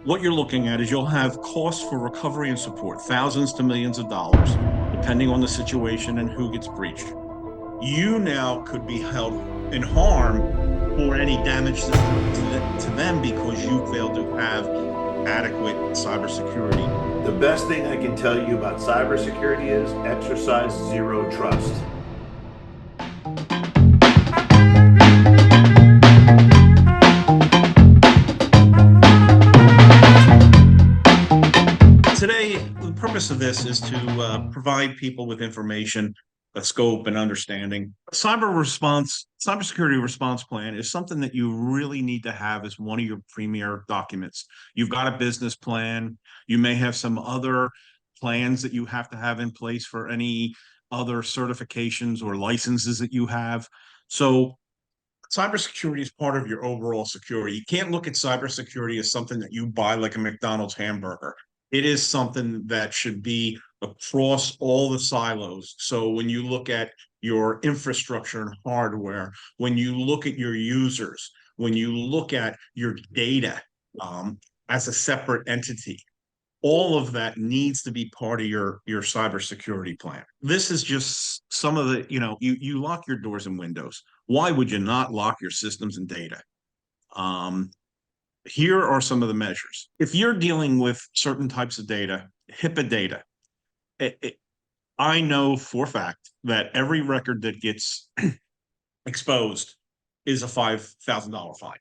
What you're looking at is you'll have costs for recovery and support, thousands to millions of dollars, depending on the situation and who gets breached. You now could be held in harm for any damage to them because you failed to have adequate cybersecurity. The best thing I can tell you about cybersecurity is exercise zero trust. Today, the purpose of this is to provide people with information, a scope, and understanding. Cybersecurity response plan is something that you really need to have as one of your premier documents. You've got a business plan. You may have some other plans that you have to have in place for any other certifications or licenses that you have. So cybersecurity is part of your overall security. You can't look at cybersecurity as something that you buy like a McDonald's hamburger. It is something that should be across all the silos. So when you look at your infrastructure and hardware, when you look at your users, when you look at your data as a separate entity, all of that needs to be part of your cybersecurity plan. This is just some of the, you lock your doors and windows. Why would you not lock your systems and data? Here are some of the measures. If you're dealing with certain types of data, HIPAA data, I know for a fact that every record that gets exposed is a $5,000 fine.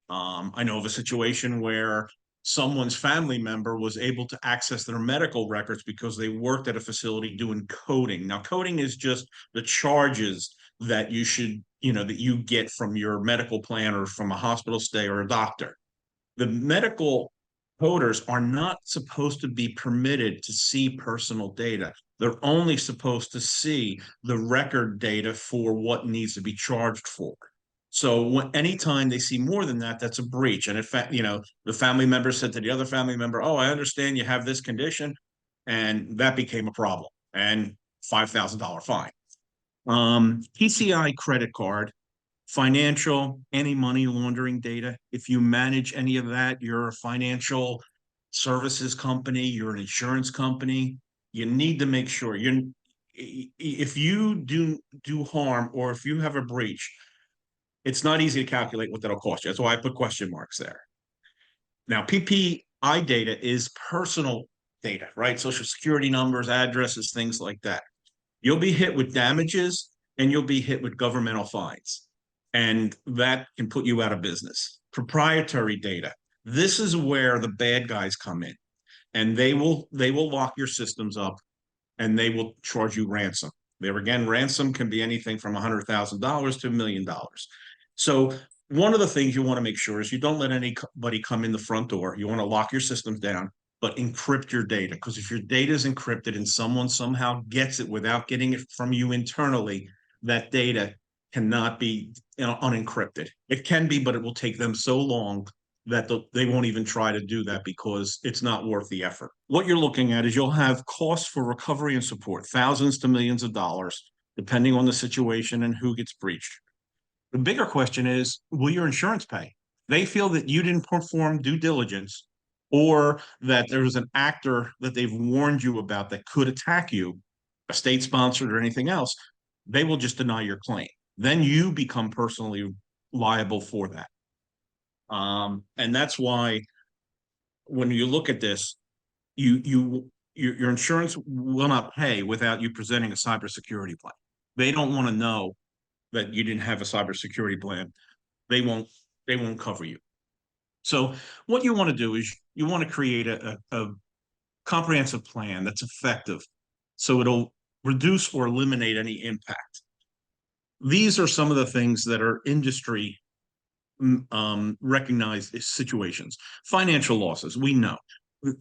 I know of a situation where someone's family member was able to access their medical records because they worked at a facility doing coding. Now, coding is just the charges that you get from your medical plan or from a hospital stay or a doctor. The medical coders are not supposed to be permitted to see personal data. They're only supposed to see the record data for what needs to be charged for. So anytime they see more than that, that's a breach. And in fact, the family member said to the other family member, "Oh, I understand you have this condition," and that became a problem and $5,000 fine. PCI credit card, financial, any money laundering data. If you manage any of that, you're a financial services company, you're an insurance company. You need to make sure if you do harm or if you have a breach, it's not easy to calculate what that'll cost you. That's why I put question marks there. Now, PPI data is personal data, right? Social security numbers, addresses, things like that. You'll be hit with damages and you'll be hit with governmental fines. And that can put you out of business. Proprietary data. This is where the bad guys come in. And they will lock your systems up and they will charge you ransom. There again, ransom can be anything from $100,000 to $1 million. So one of the things you want to make sure is you don't let anybody come in the front door. You want to lock your systems down, but encrypt your data. Because if your data is encrypted and someone somehow gets it without getting it from you internally, that data cannot be unencrypted. It can be, but it will take them so long that they won't even try to do that because it's not worth the effort. What you're looking at is you'll have costs for recovery and support, thousands to millions of dollars, depending on the situation and who gets breached. The bigger question is, will your insurance pay? They feel that you didn't perform due diligence or that there's an actor that they've warned you about that could attack you, a state sponsored or anything else. They will just deny your claim. Then you become personally liable for that. And that's why when you look at this, your insurance will not pay without you presenting a cybersecurity plan. They don't want to know that you didn't have a cybersecurity plan. They won't cover you. So what you want to do is you want to create a comprehensive plan that's effective so it'll reduce or eliminate any impact. These are some of the things that are industry recognized situations. Financial losses, we know.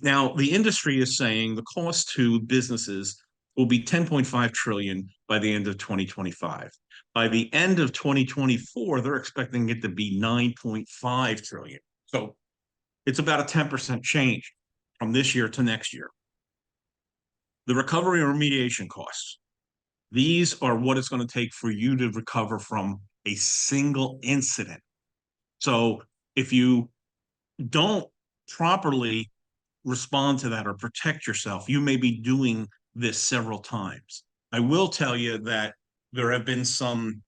Now, the industry is saying the cost to businesses will be 10.5 trillion by the end of 2025. By the end of 2024, they're expecting it to be 9.5 trillion. So it's about a 10% change from this year to next year. The recovery and remediation costs. These are what it's going to take for you to recover from a single incident. So if you don't properly respond to that or protect yourself, you may be doing this several times. I will tell you that there have been some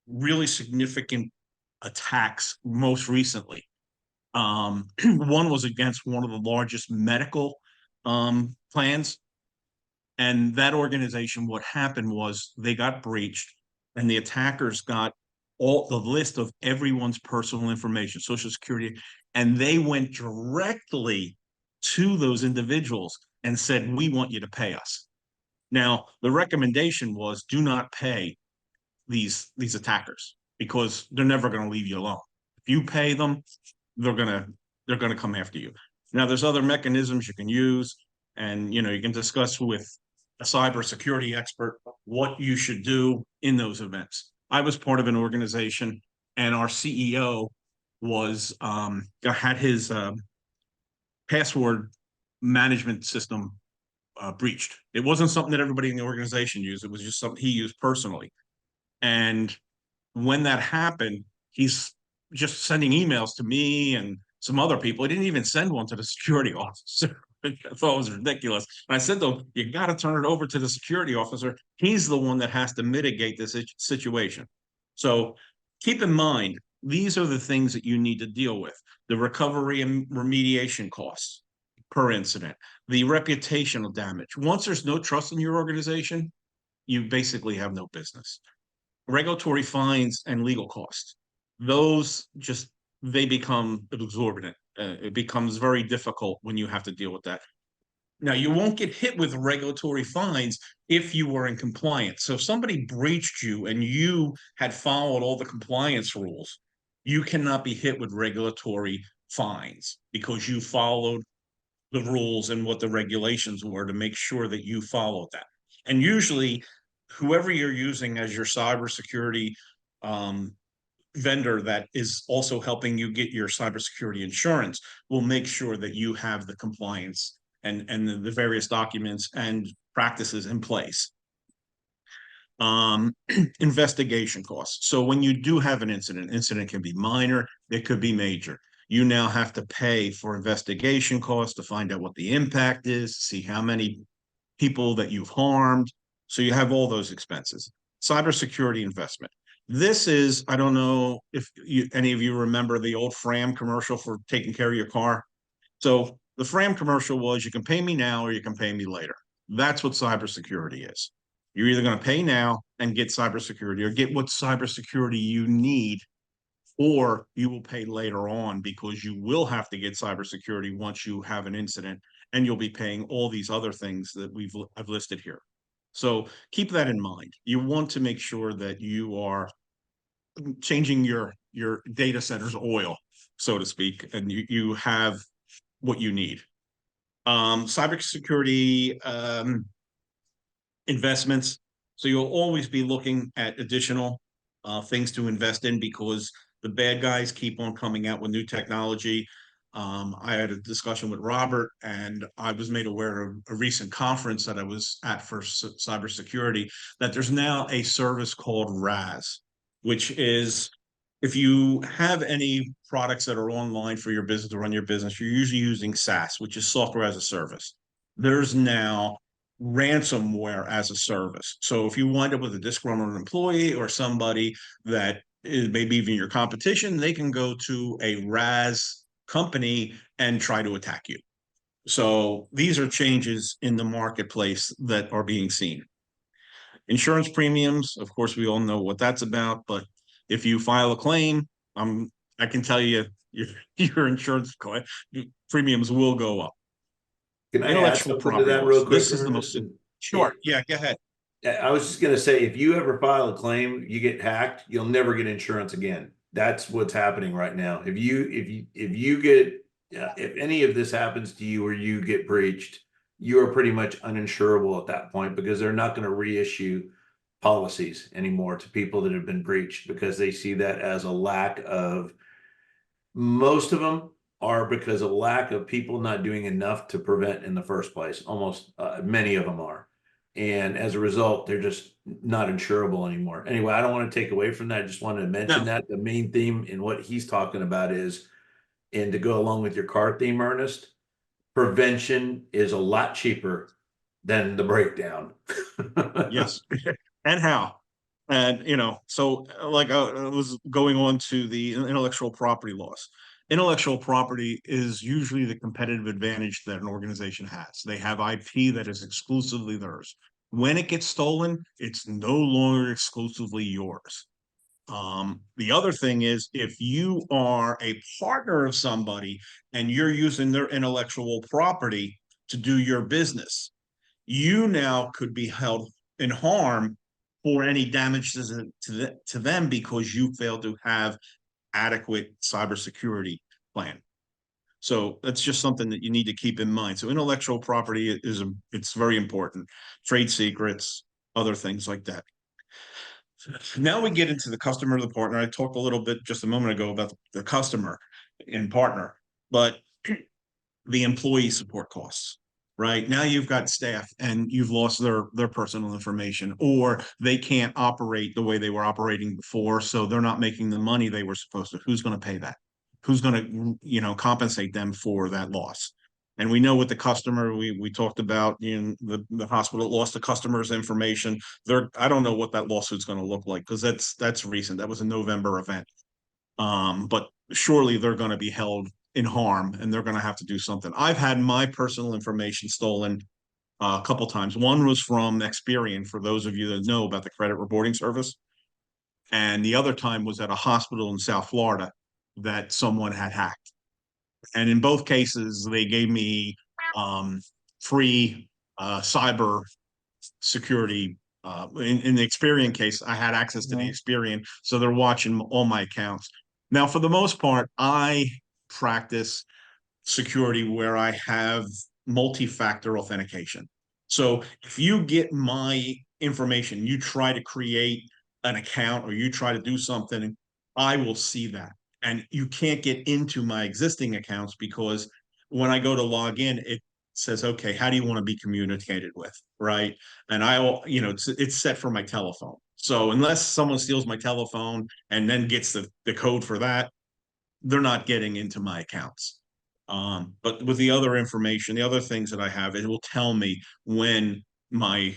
really significant attacks most recently. One was against one of the largest medical plans. And that organization, what happened was they got breached, and the attackers got all the list of everyone's personal information, social security, and they went directly to those individuals and said, "We want you to pay us." Now, the recommendation was do not pay these attackers because they're never going to leave you alone. If you pay them, they're gonna they're gonna come after you. Now, there's other mechanisms you can use, and you can discuss with a cybersecurity expert what you should do in those events. I was part of an organization, and our CEO was had his password management system breached. It wasn't something that everybody in the organization used. It was just something he used personally. And when that happened, he's just sending emails to me and some other people. He didn't even send one to the security officer. I thought it was ridiculous. And I said to him, you got to turn it over to the security officer. He's the one that has to mitigate this situation. So keep in mind, these are the things that you need to deal with. The recovery and remediation costs per incident, the reputational damage. Once there's no trust in your organization, you basically have no business. Regulatory fines and legal costs, those just they become exorbitant. It becomes very difficult when you have to deal with that. Now, you won't get hit with regulatory fines if you were in compliance. So if somebody breached you and you had followed all the compliance rules, you cannot be hit with regulatory fines because you followed the rules and what the regulations were to make sure that you followed that. And usually, whoever you're using as your cybersecurity vendor that is also helping you get your cybersecurity insurance will make sure that you have the compliance and the various documents and practices in place. Investigation costs. So when you do have an incident can be minor, it could be major. You now have to pay for investigation costs to find out what the impact is, see how many people that you've harmed. So you have all those expenses. Cybersecurity investment. This is, I don't know if any of you remember the old Fram commercial for taking care of your car. So the Fram commercial was you can pay me now or you can pay me later. That's what cybersecurity is. You're either going to pay now and get cybersecurity or get what cybersecurity you need, or you will pay later on because you will have to get cybersecurity once you have an incident, and you'll be paying all these other things that I've listed here. So keep that in mind. You want to make sure that you are changing your data center's oil, so to speak, and you have what you need. Cybersecurity investments. So you'll always be looking at additional things to invest in because the bad guys keep on coming out with new technology. I had a discussion with Robert, and I was made aware of a recent conference that I was at for cybersecurity, that there's now a service called RAS, which is if you have any products that are online for your business to run your business, you're usually using SaaS, which is software as a service. There's now ransomware as a service. So if you wind up with a disgruntled employee or somebody that is maybe even your competition, they can go to a RAS company and try to attack you. So these are changes in the marketplace that are being seen. Insurance premiums, of course, we all know what that's about, but if you file a claim, I can tell you your insurance premiums will go up. Can I add Intellectual something to property that laws. real quick, This is the most Ernest? sure. Yeah, go ahead. I was just going to say, if you ever file a claim, you get hacked, you'll never get insurance again. That's what's happening right now. If you get, if any of this happens to you or you get breached, you are pretty much uninsurable at that point because they're not going to reissue policies anymore to people that have been breached because they see that as a lack of, most of them are because of lack of people not doing enough to prevent in the first place. Almost many of them are. And as a result, they're just not insurable anymore. Anyway, I don't want to take away from that. I just wanted to mention No, that the main theme in what he's talking about is And to go along with your car theme, Ernest, prevention is a lot cheaper than the breakdown. Yes. And how. And, so like I was going on to the intellectual property laws. Intellectual property is usually the competitive advantage that an organization has. They have IP that is exclusively theirs. When it gets stolen, it's no longer exclusively yours. The other thing is if you are a partner of somebody and you're using their intellectual property to do your business, you now could be held in harm for any damages to them because you failed to have adequate cybersecurity plan. So that's just something that you need to keep in mind. So intellectual property it's very important. Trade secrets, other things like that. Now we get into the customer, the partner. I talked a little bit just a moment ago about the customer and partner, but the employee support costs. Right now, you've got staff and you've lost their personal information, or they can't operate the way they were operating before, so they're not making the money they were supposed to. Who's going to pay that? Who's going to compensate them for that loss? And we know with the customer, we talked about the hospital lost the customer's information. I don't know what that lawsuit's going to look like because that's recent. That was a November event. But surely they're going to be held in harm and they're going to have to do something. I've had my personal information stolen a couple times. One was from Experian, for those of you that know about the credit reporting service. And the other time was at a hospital in South Florida that someone had hacked. And in both cases, they gave me free cyber security. In the Experian case, I had access to the Experian, so they're watching all my accounts. Now, for the most part, I practice security where I have multi-factor authentication. So if you get my information, you try to create an account or you try to do something, I will see that. And you can't get into my existing accounts because when I go to log in, it says, okay, how do you want to be communicated with? Right. And it's set for my telephone. So unless someone steals my telephone and then gets the code for that, they're not getting into my accounts. But with the other information, the other things that I have, it will tell me when my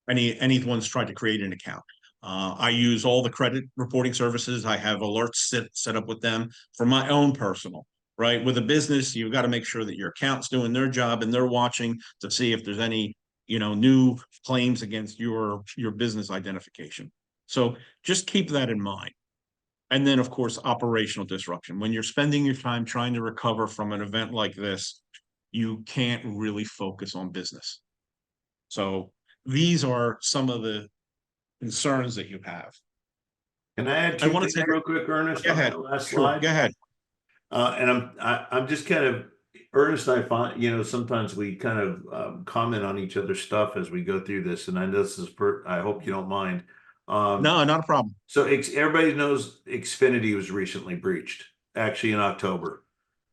anyone's tried to create an account. I use all the credit reporting services. I have alerts set up with them for my own personal. Right, with a business, you've got to make sure that your account's doing their job and they're watching to see if there's any new claims against your business identification. So just keep that in mind. And then, of course, operational disruption. When you're spending your time trying to recover from an event like this, you can't really focus on business. So these are some of the concerns that you have. Can I add I two want to things take, real quick, Ernest, go on ahead. that last Sure, slide? go ahead. And I'm just kind of Ernest and I find, sometimes we kind of comment on each other's stuff as we go through this, and I know this is I hope you don't mind. No, not a problem. So everybody knows Xfinity was recently breached, actually in October.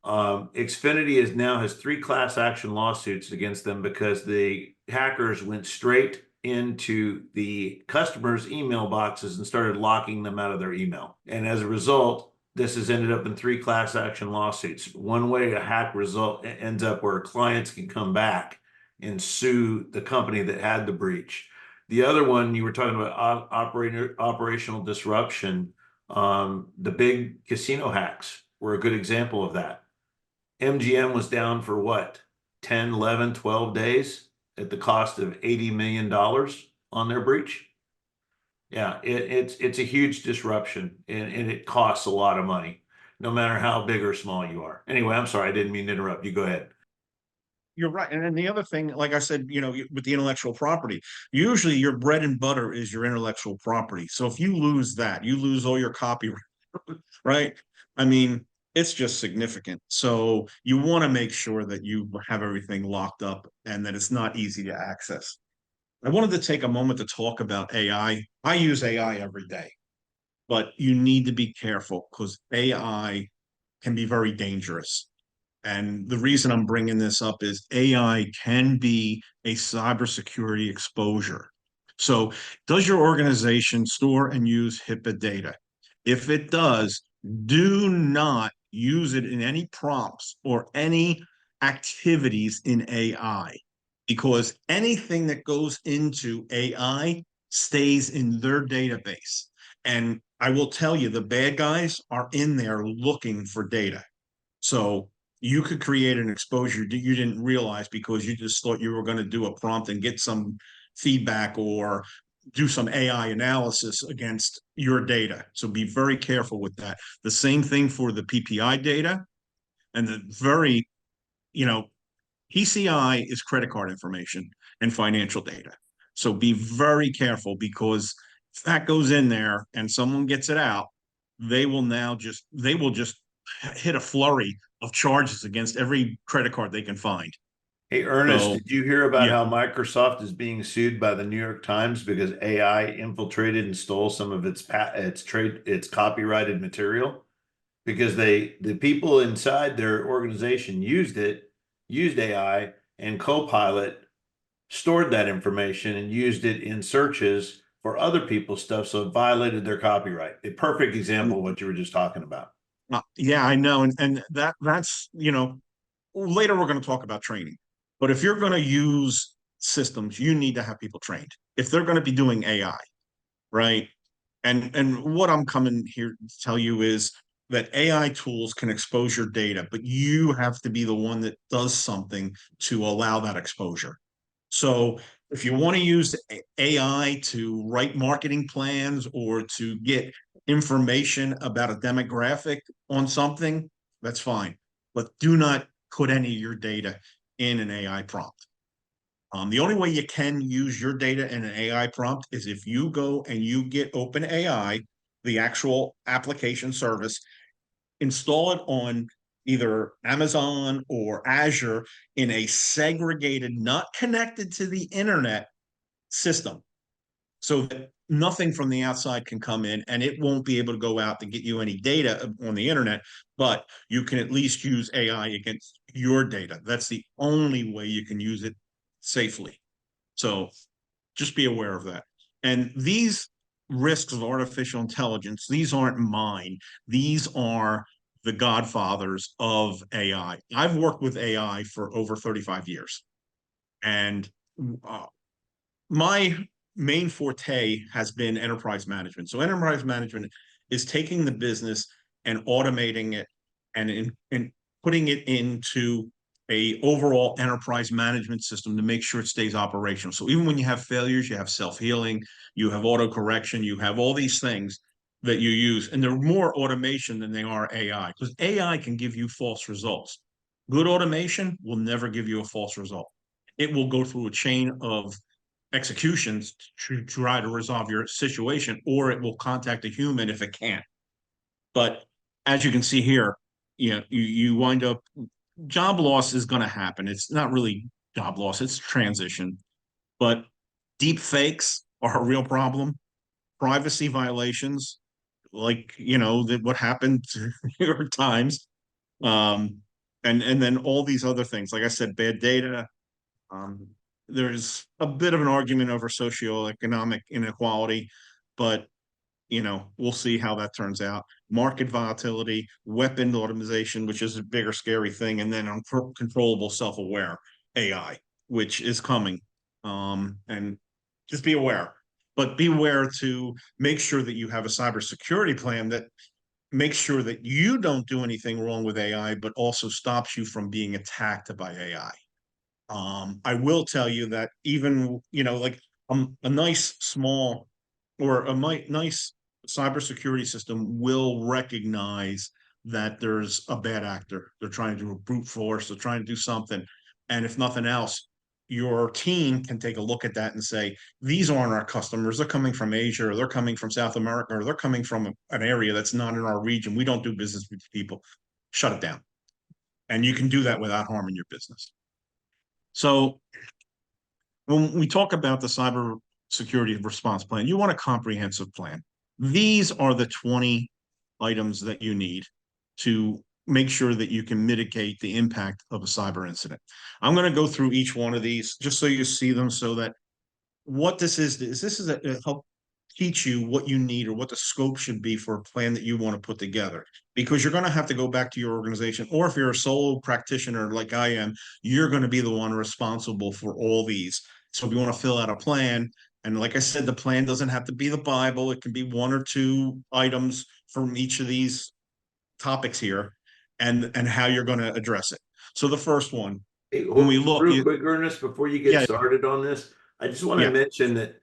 Xfinity has 3 class action lawsuits against them because the hackers went straight into the customers' email boxes and started locking them out of their email. And as a result, this has ended up in 3 class action lawsuits. One way a hack result ends up where clients can come back and sue the company that had the breach. The other one, you were talking about operational disruption. The big casino hacks were a good example of that. MGM was down for what, 10, 11, 12 days at the cost of $80 million on their breach. Yeah, it's a huge disruption and it costs a lot of money, no matter how big or small you are. Anyway, I'm sorry, I didn't mean to interrupt you. Go ahead. You're right. And then the other thing, like I said, with the intellectual property, usually your bread and butter is your intellectual property. So if you lose that, you lose all your copyright, right? I mean, it's just significant. So you want to make sure that you have everything locked up and that it's not easy to access. I wanted to take a moment to talk about AI. I use AI every day, but you need to be careful because AI can be very dangerous. And the reason I'm bringing this up is AI can be a cybersecurity exposure. So, does your organization store and use HIPAA data? If it does, do not use it in any prompts or any activities in AI, because anything that goes into AI stays in their database. And I will tell you, the bad guys are in there looking for data. So you could create an exposure that you didn't realize because you just thought you were going to do a prompt and get some feedback or do some AI analysis against your data. So be very careful with that. The same thing for the PPI data and the very, you know, PCI is credit card information and financial data. So be very careful, because if that goes in there and someone gets it out, they will just hit a flurry of charges against every credit card they can find. Hey, Ernest, So did you hear about yeah, how Microsoft is being sued by the New York Times because AI infiltrated and stole some of its copyrighted material? Because the people inside their organization used AI, and Copilot stored that information and used it in searches for other people's stuff, so it violated their copyright. A perfect example of what you were just talking about. yeah, I know, and that's later we're going to talk about training. But if you're going to use systems, you need to have people trained. If they're going to be doing AI, right? And what I'm coming here to tell you is that AI tools can expose your data, but you have to be the one that does something to allow that exposure. So if you want to use AI to write marketing plans or to get information about a demographic on something, that's fine. But do not put any of your data in an AI prompt. The only way you can use your data in an AI prompt is if you go and you get OpenAI, the actual application service, install it on either Amazon or Azure in a segregated, not connected to the internet system, so that nothing from the outside can come in, and it won't be able to go out to get you any data on the internet, but you can at least use AI against your data. That's the only way you can use it safely. So just be aware of that. And these risks of artificial intelligence, these aren't mine. These are the godfathers of AI. I've worked with AI for over 35 years. And uh, my main forte has been enterprise management. So enterprise management is taking the business and automating it and putting it into a overall enterprise management system to make sure it stays operational. So even when you have failures, you have self-healing, you have auto correction, you have all these things that you use, and they're more automation than they are AI, because AI can give you false results. Good automation will never give you a false result. It will go through a chain of executions to try to resolve your situation, or it will contact a human if it can't. But as you can see here, you wind up, job loss is going to happen. It's not really job loss, it's transition. But deep fakes are a real problem. Privacy violations, like that what happened to New York Times, um, and then all these other things. Like I said, bad data. Um, there's a bit of an argument over socioeconomic inequality, but we'll see how that turns out. Market volatility, weapon automation, which is a bigger scary thing, and then uncontrollable self-aware AI, which is coming. And just be aware, but be aware to make sure that you have a cybersecurity plan that makes sure that you don't do anything wrong with AI, but also stops you from being attacked by AI. I will tell you that even, like a nice small or nice cybersecurity system will recognize that there's a bad actor. They're trying to do a brute force, they're trying to do something. And if nothing else, your team can take a look at that and say, these aren't our customers. They're coming from Asia, or they're coming from South America, or they're coming from an area that's not in our region. We don't do business with people. Shut it down. And you can do that without harming your business. So when we talk about the cyber security response plan, you want a comprehensive plan. These are the 20 items that you need to make sure that you can mitigate the impact of a cyber incident. I'm going to go through each one of these just so you see them, so that what this is a help teach you what you need or what the scope should be for a plan that you want to put together. Because you're going to have to go back to your organization, or if you're a solo practitioner like I am, you're going to be the one responsible for all these. So if you want to fill out a plan, and like I said, the plan doesn't have to be the Bible. It can be one or two items from each of these topics here, and how you're going to address it. So the first one, Hey, when we look, real quick, Ernest, before you get yeah, started on this, I just want to yeah, mention that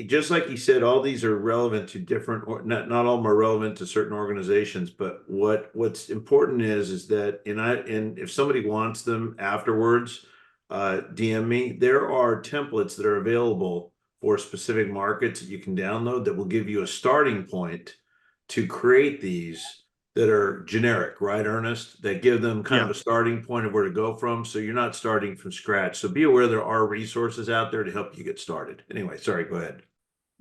just like you said, all these are relevant to different, or not all of them are relevant to certain organizations, but what's important is that, and if somebody wants them afterwards, DM me. There are templates that are available for specific markets that you can download that will give you a starting point to create these that are generic, right, Ernest? That give them kind yeah. of a starting point of where to go from. So you're not starting from scratch. So be aware there are resources out there to help you get started. Anyway, sorry, go ahead.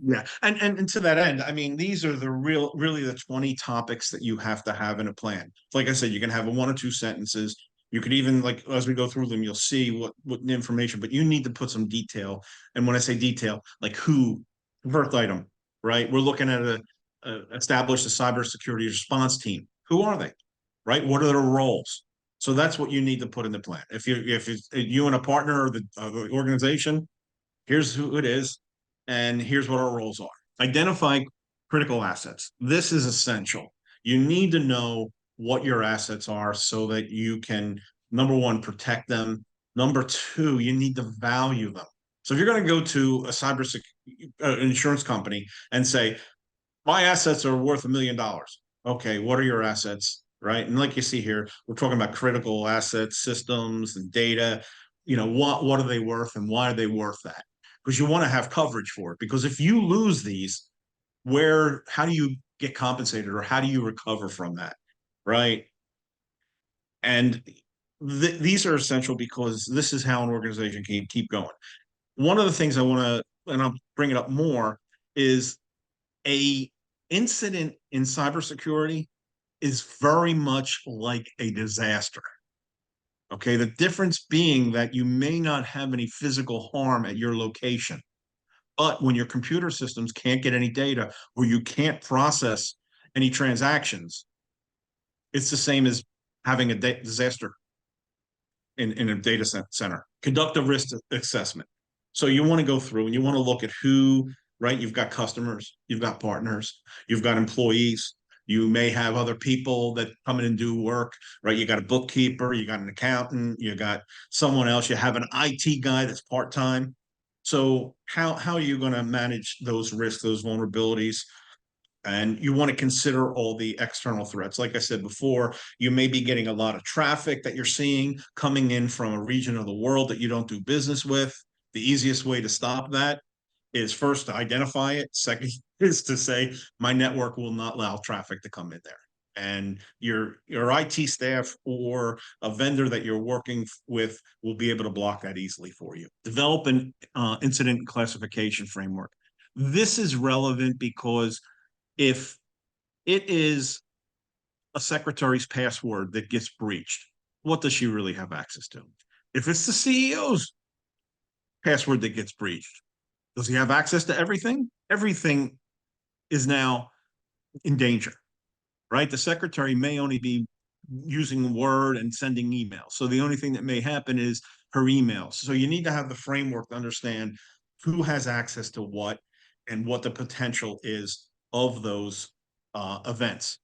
Yeah, and to that end, I mean, these are the really the 20 topics that you have to have in a plan. Like I said, you can have a one or two sentences. You could even, like, as we go through them, you'll see what information, but you need to put some detail. And when I say detail, like who, first item, right? We're looking at establish a cybersecurity response team. Who are they? Right? What are their roles? So that's what you need to put in the plan. If it's you and a partner or the organization, here's who it is, and here's what our roles are. Identify critical assets. This is essential. You need to know what your assets are so that you can, number one, protect them. Number two, you need to value them. So if you're going to go to a cyber insurance company and say, my assets are worth $1 million. Okay, what are your assets? Right. And like you see here, we're talking about critical assets, systems, and data. What are they worth and why are they worth that? Because you want to have coverage for it. Because if you lose these, how do you get compensated or how do you recover from that? Right. And these are essential because this is how an organization can keep going. One of the things I want to, and I'll bring it up more, is a incident in cybersecurity is very much like a disaster. Okay, the difference being that you may not have any physical harm at your location, but when your computer systems can't get any data or you can't process any transactions, it's the same as having a disaster in a data center. Conduct a risk assessment. So you want to go through and you want to look at who, right? You've got customers, you've got partners, you've got employees, you may have other people that come in and do work, right? You got a bookkeeper, you got an accountant, you got someone else, you have an IT guy that's part-time. So how are you going to manage those risks, those vulnerabilities? And you want to consider all the external threats. Like I said before, you may be getting a lot of traffic that you're seeing coming in from a region of the world that you don't do business with. The easiest way to stop that is first to identify it. Second is to say, my network will not allow traffic to come in there. And your IT staff or a vendor that you're working with will be able to block that easily for you. Develop an incident classification framework. This is relevant because if it is a secretary's password that gets breached, what does she really have access to? If it's the CEO's password that gets breached, does he have access to everything? Everything is now in danger, right? The secretary may only be using Word and sending emails. So the only thing that may happen is her emails. So you need to have the framework to understand who has access to what and what the potential is of those events.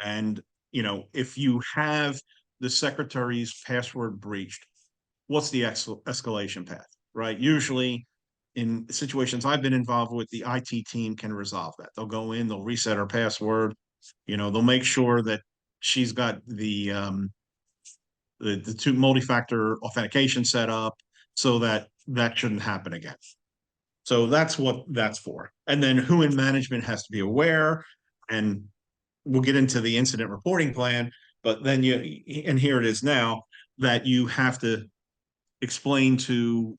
And, if you have the secretary's password breached, what's the escalation path, right? Usually in situations I've been involved with, the IT team can resolve that. They'll go in, they'll reset her password, they'll make sure that she's got the two multi-factor authentication set up so that that shouldn't happen again. So that's what that's for. And then who in management has to be aware, and we'll get into the incident reporting plan, but then and here it is now, that you have to explain to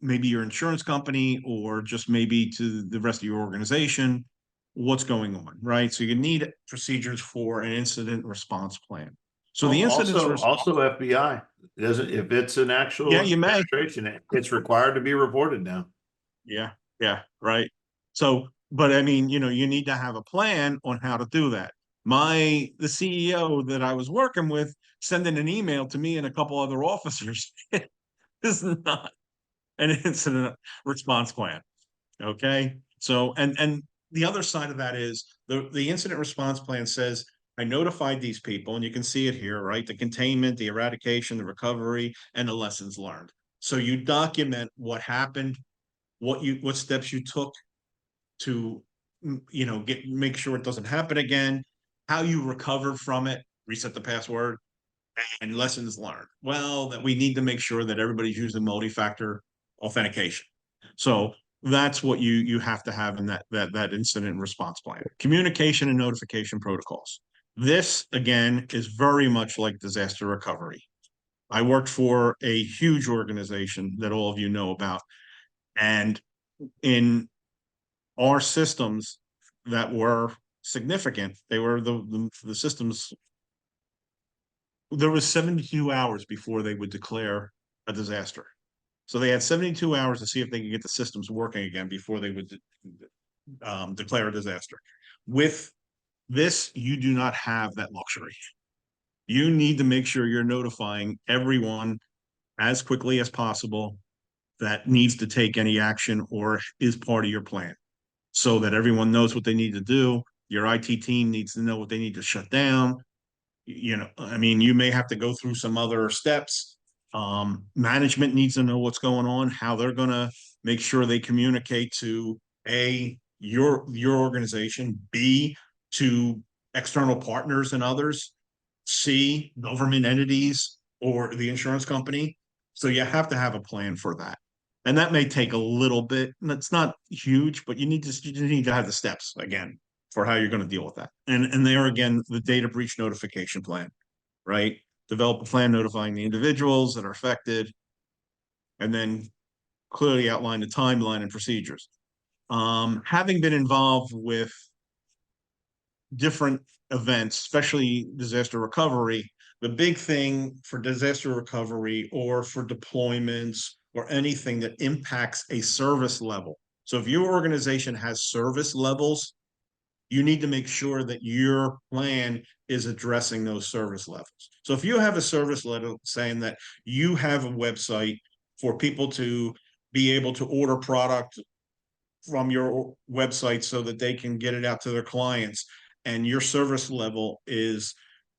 maybe your insurance company or just maybe to the rest of your organization what's going on, right? So you need procedures for an incident response plan. So the incidents, Also FBI doesn't, if it's an yeah, actual you may, administration, it's required to be reported now. yeah, yeah, right. So but I mean, you need to have a plan on how to do that. The CEO that I was working with sending an email to me and a couple other officers is not an incident response plan. Okay. So, and the other side of that is the incident response plan says, I notified these people, and you can see it here, right? The containment, the eradication, the recovery, and the lessons learned. So you document what happened, what steps you took to, make sure it doesn't happen again, how you recovered from it, reset the password, and lessons learned. Well, that we need to make sure that everybody's using multi-factor authentication. So that's what you have to have in that incident response plan. Communication and notification protocols. This again is very much like disaster recovery. I worked for a huge organization that all of you know about, and in our systems that were significant, they were the systems. There was 72 hours before they would declare a disaster. So they had 72 hours to see if they could get the systems working again before they would declare a disaster. With this, you do not have that luxury. You need to make sure you're notifying everyone as quickly as possible that needs to take any action or is part of your plan, so that everyone knows what they need to do. Your IT team needs to know what they need to shut down. I mean, you may have to go through some other steps. Management needs to know what's going on, how they're going to make sure they communicate to your organization, B, to external partners and others, C, government entities or the insurance company. So you have to have a plan for that. And that may take a little bit. And it's not huge, but you need to have the steps again for how you're going to deal with that. And there again, the data breach notification plan, right? Develop a plan notifying the individuals that are affected, and then clearly outline the timeline and procedures. Having been involved with different events, especially disaster recovery, the big thing for disaster recovery or for deployments or anything that impacts a service level. So if your organization has service levels, you need to make sure that your plan is addressing those service levels. So if you have a service level saying that you have a website for people to be able to order product from your website so that they can get it out to their clients, and your service level is,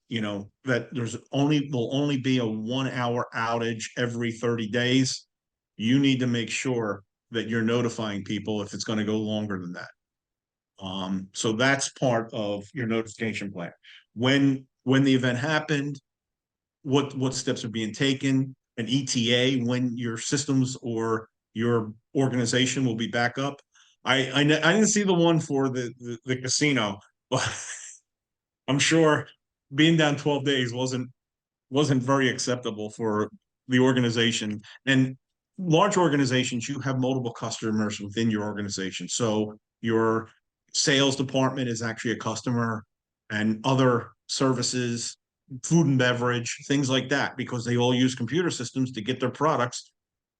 that will only be a 1 hour outage every 30 days, you need to make sure that you're notifying people if it's going to go longer than that. So that's part of your notification plan. When the event happened, what steps are being taken, an ETA, when your systems or your organization will be back up. I didn't see the one for the casino, but I'm sure being down 12 days wasn't very acceptable for the organization. And large organizations, you have multiple customers within your organization. So your sales department is actually a customer, and other services, food and beverage, things like that, because they all use computer systems to get their products,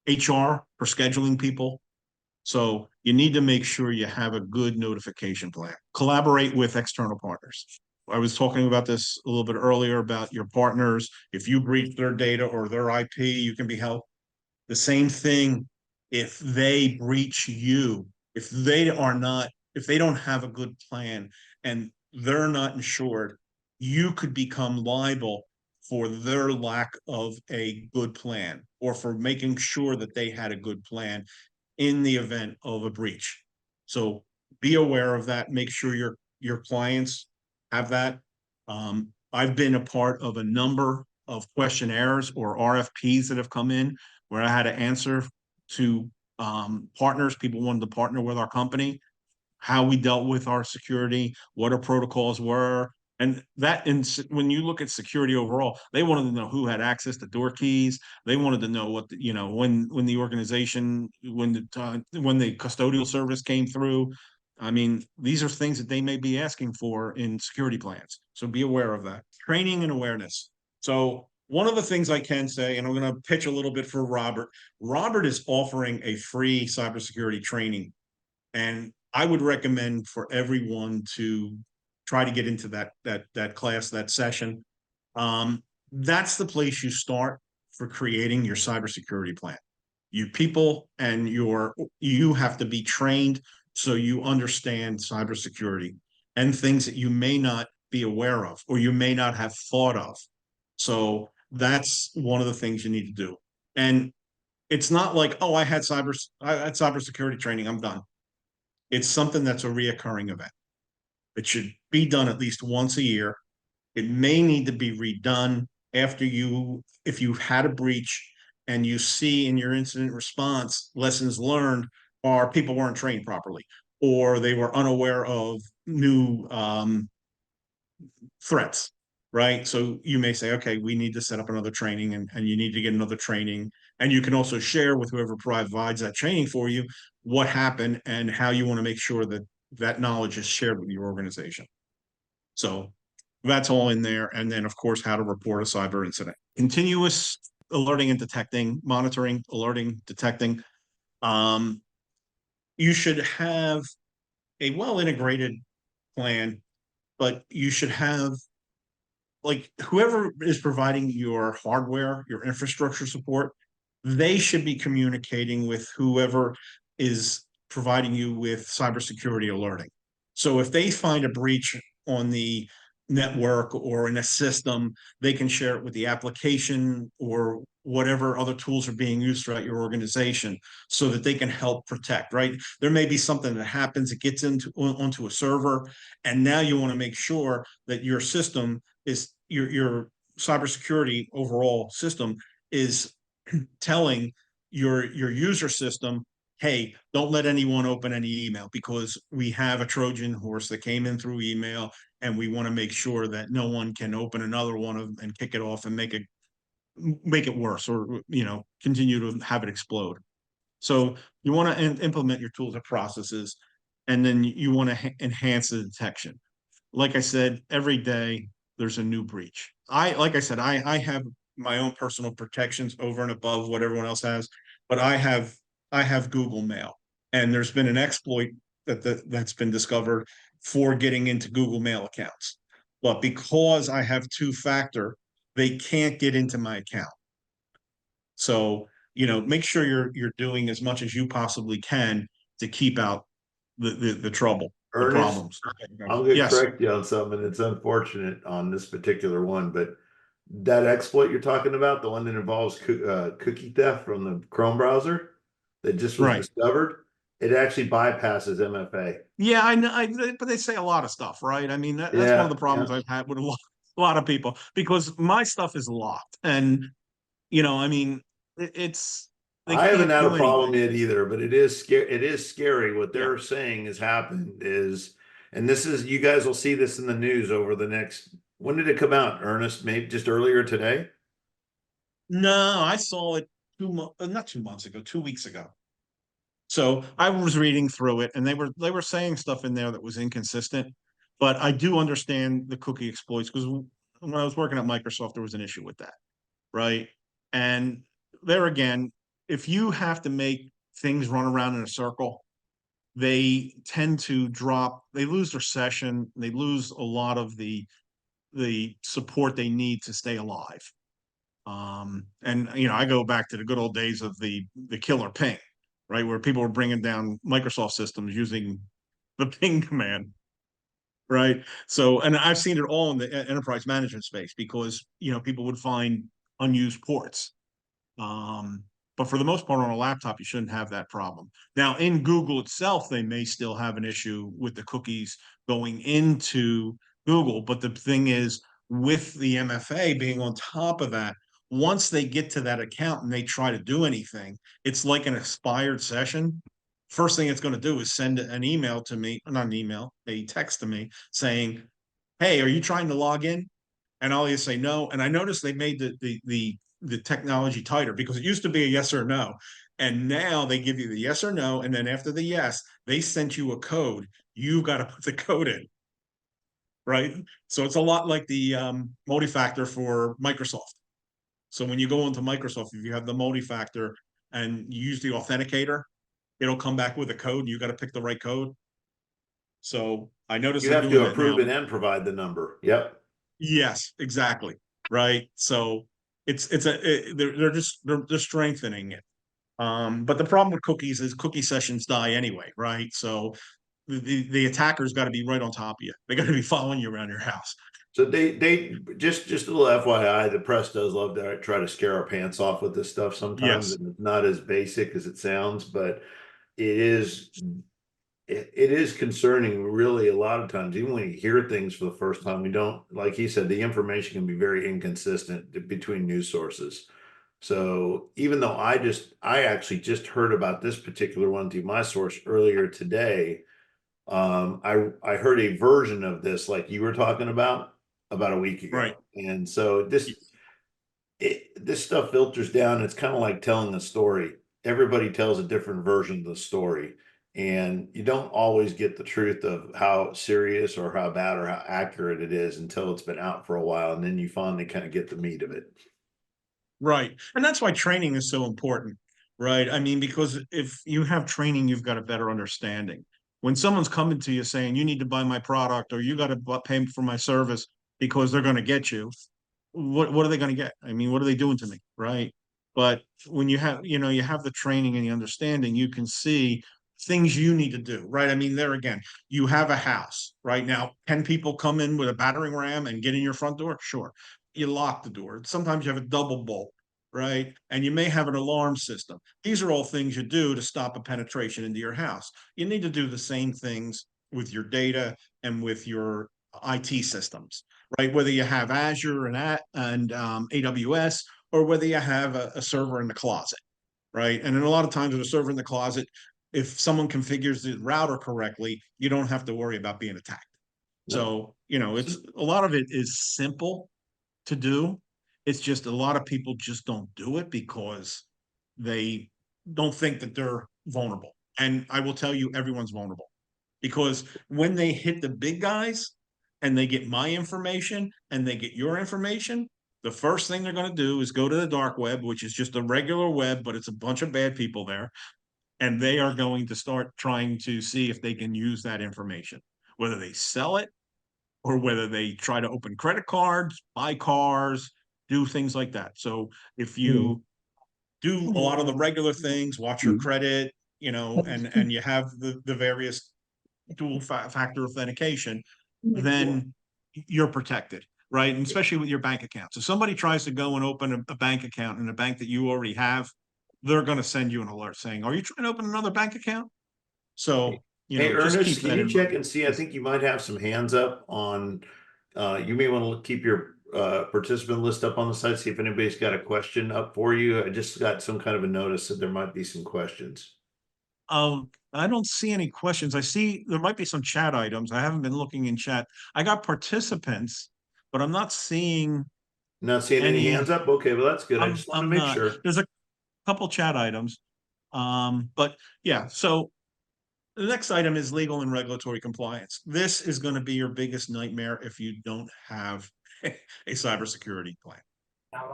HR for scheduling people. So you need to make sure you have a good notification plan. Collaborate with external partners. I was talking about this a little bit earlier about your partners. If you breach their data or their IP, you can be held. The same thing if they breach you. If they don't have a good plan and they're not insured, you could become liable for their lack of a good plan, or for making sure that they had a good plan in the event of a breach. So be aware of that. Make sure your clients have that. I've been a part of a number of questionnaires or RFPs that have come in where I had to answer to partners. People wanted to partner with our company, how we dealt with our security, what our protocols were. And when you look at security overall, they wanted to know who had access to door keys. They wanted to know when the organization, when the custodial service came through. I mean, these are things that they may be asking for in security plans. So be aware of that. Training and awareness. So one of the things I can say, and I'm going to pitch a little bit for Robert. Robert is offering a free cybersecurity training, and I would recommend for everyone to try to get into that class, that session. That's the place you start for creating your cybersecurity plan. You people and you have to be trained so you understand cybersecurity and things that you may not be aware of or you may not have thought of. So that's one of the things you need to do. And it's not like, oh, I had cybersecurity training, I'm done. It's something that's a reoccurring event. It should be done at least once a year. It may need to be redone after if you've had a breach and you see in your incident response lessons learned, or people weren't trained properly, or they were unaware of new threats, right? So you may say, okay, we need to set up another training and you need to get another training. And you can also share with whoever provides that training for you what happened and how you want to make sure that that knowledge is shared with your organization. So that's all in there. And then, of course, how to report a cyber incident. Continuous alerting and detecting, monitoring, alerting, detecting. Um, you should have a well-integrated plan, but you should have like whoever is providing your hardware, your infrastructure support, they should be communicating with whoever is providing you with cybersecurity alerting. So if they find a breach on the network or in a system, they can share it with the application or whatever other tools are being used throughout your organization so that they can help protect, right? There may be something that happens, it gets onto a server, and now you want to make sure that your system is your cybersecurity overall system is telling your user system, hey, don't let anyone open any email because we have a Trojan horse that came in through email and we want to make sure that no one can open another one and kick it off and make it worse or continue to have it explode. So you want to implement your tools and processes, and then you want to enhance the detection. Like I said, every day there's a new breach. Like I said, I have my own personal protections over and above what everyone else has, but I have Google Mail, and there's been an exploit that's been discovered for getting into Google Mail accounts. But because I have two-factor, they can't get into my account. So, make sure you're doing as much as you possibly can to keep out the trouble, the Ernest, problems. I'm going to Yes. correct you on something. It's unfortunate on this particular one, but that exploit you're talking about, the one that involves cookie theft from the Chrome browser that just was Right. discovered, it actually bypasses MFA. Yeah, I know, but they say a lot of stuff, right? I mean, that's one of Yeah, the yeah. problems I've had with a lot of people because my stuff is locked, and I mean, it's they I haven't can't had a do problem anything. yet either, but it is scary. It is scary what Yeah. they're saying has happened is, and this is, you guys will see this in the news over the next, when did it come out, Ernest? Maybe just earlier today? No, I saw it not 2 months ago, 2 weeks ago. So I was reading through it, and they were saying stuff in there that was inconsistent. But I do understand the cookie exploits because when I was working at Microsoft, there was an issue with that, right? And there again, if you have to make things run around in a circle, they tend to drop. They lose their session. They lose a lot of the support they need to stay alive. And I go back to the good old days of the killer ping, right, where people were bringing down Microsoft systems using the ping command, right? So, and I've seen it all in the enterprise management space because people would find unused ports. Um, but for the most part, on a laptop, you shouldn't have that problem. Now, in Google itself, they may still have an issue with the cookies going into Google. But the thing is, with the MFA being on top of that, once they get to that account and they try to do anything, it's like an expired session. First thing it's going to do is send an email to me, not an email, a text to me saying, "Hey, are you trying to log in?" And I'll either say no. And I noticed they made the technology tighter because it used to be a yes or no. And now they give you the yes or no. And then after the yes, they sent you a code. You've got to put the code in, right? So it's a lot like the multi-factor for Microsoft. So when you go into Microsoft, if you have the multi-factor and you use the authenticator, it'll come back with a code and you got to pick the right code. So I noticed You they're have doing to that now. approve it and provide the number. Yep. Yes, exactly. Right. So they're strengthening it. But the problem with cookies is cookie sessions die anyway, right? So the attacker's got to be right on top of you. They got to be following you around your house. So they just a little FYI, the press does love to try to scare our pants off with this stuff sometimes, Yes. and it's not as basic as it sounds, but it is it is concerning really a lot of times, even when you hear things for the first time, you don't, like he said, the information can be very inconsistent between news sources. So even though I actually just heard about this particular one through my source earlier today, I heard a version of this like you were talking about a week Right. ago. And so this stuff filters down. It's kind of like telling a story. Everybody tells a different version of the story, and you don't always get the truth of how serious or how bad or how accurate it is until it's been out for a while, and then you finally kind of get the meat of it. Right. And that's why training is so important, right? I mean, because if you have training, you've got a better understanding. When someone's coming to you saying, you need to buy my product or you got to pay for my service because they're going to get you, what are they going to get? I mean, what are they doing to me, right? But when you have, you have the training and the understanding, you can see things you need to do, right? I mean, there again, you have a house right now. 10 people come in with a battering ram and get in your front door? Sure. You lock the door. Sometimes you have a double bolt, right? And you may have an alarm system. These are all things you do to stop a penetration into your house. You need to do the same things with your data and with your IT systems, right? Whether you have Azure and AWS, or whether you have a server in the closet, right? And then a lot of times with a server in the closet, if someone configures the router correctly, you don't have to worry about being attacked. No. So, it's a lot of it is simple to do. It's just a lot of people just don't do it because they don't think that they're vulnerable. And I will tell you, everyone's vulnerable because when they hit the big guys and they get my information and they get your information, the first thing they're going to do is go to the dark web, which is just a regular web, but it's a bunch of bad people there. And they are going to start trying to see if they can use that information, whether they sell it or whether they try to open credit cards, buy cars, do things like that. So if you do a lot of the regular things, watch your credit, and you have the various dual factor authentication, then you're protected, right? And especially with your bank account. So somebody tries to go and open a bank account in a bank that you already have, they're going to send you an alert saying, "Are you trying to open another bank account?" So, Hey, just keep Ernest, can that you in check mind. and see? I think you might have some hands up on, you may want to keep your participant list up on the site, see if anybody's got a question up for you. I just got some kind of a notice that there might be some questions. I don't see any questions. I see there might be some chat items. I haven't been looking in chat. I got participants, but I'm not seeing Not seeing any hands any. up? Okay, well, that's good. I I'm just want to I'm make not. sure. There's a couple chat items. But yeah, so the next item is legal and regulatory compliance. This is going to be your biggest nightmare if you don't have a cybersecurity plan.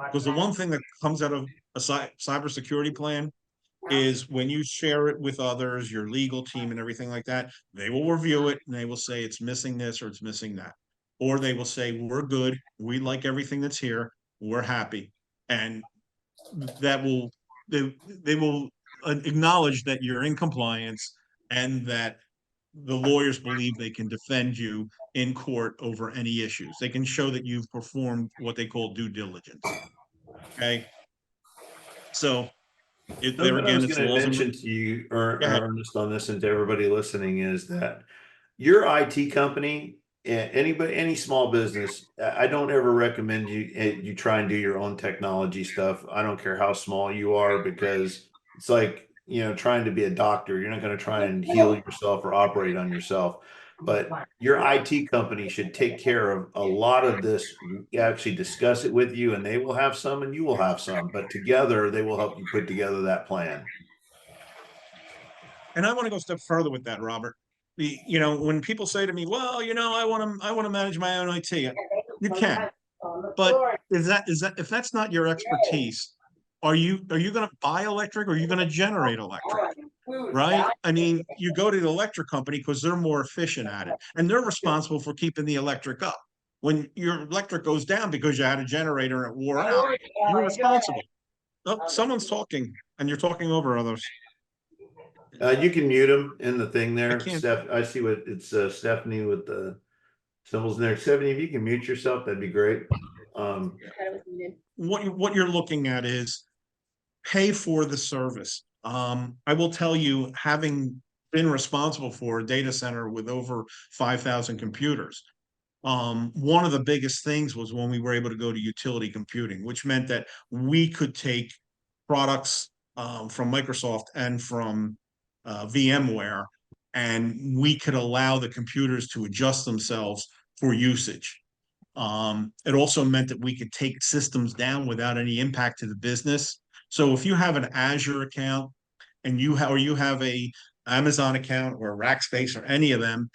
Because the one thing that comes out of a cybersecurity plan is when you share it with others, your legal team and everything like that, they will review it and they will say it's missing this or it's missing that. Or they will say, we're good, we like everything that's here, we're happy. And that will they will acknowledge that you're in compliance and that the lawyers believe they can defend you in court over any issues. They can show that you've performed what they call due diligence. Okay. So there Something I again, was it's going to laws and mention to you, go ahead. Ernest, on this, and to everybody listening, is that your IT company, anybody, any small business, I don't ever recommend you try and do your own technology stuff. I don't care how small you are, because it's like, trying to be a doctor. You're not going to try and heal yourself or operate on yourself. But your IT company should take care of a lot of this, actually discuss it with you, and they will have some and you will have some, but together they will help you put together that plan. And I want to go a step further with that, Robert. When people say to me, "Well, I want to manage my own IT," you can, but if that's not your expertise, are you going to buy electric or are you going to generate electric? right? I mean, you go to the electric company because they're more efficient at it, and they're responsible for keeping the electric up. When your electric goes down because you had a generator and it wore out, you're responsible. Oh, someone's talking, and you're talking over others. You can mute them in the thing I there. can't. Steph, I see what it's Stephanie with the symbols in there. Stephanie, if you can mute yourself, that'd be great. What you're looking at is pay for the service. I will tell you, having been responsible for a data center with over 5,000 computers, one of the biggest things was when we were able to go to utility computing, which meant that we could take products from Microsoft and from VMware, and we could allow the computers to adjust themselves for usage. It also meant that we could take systems down without any impact to the business. So if you have an Azure account and you have a Amazon account or a Rackspace or any of them,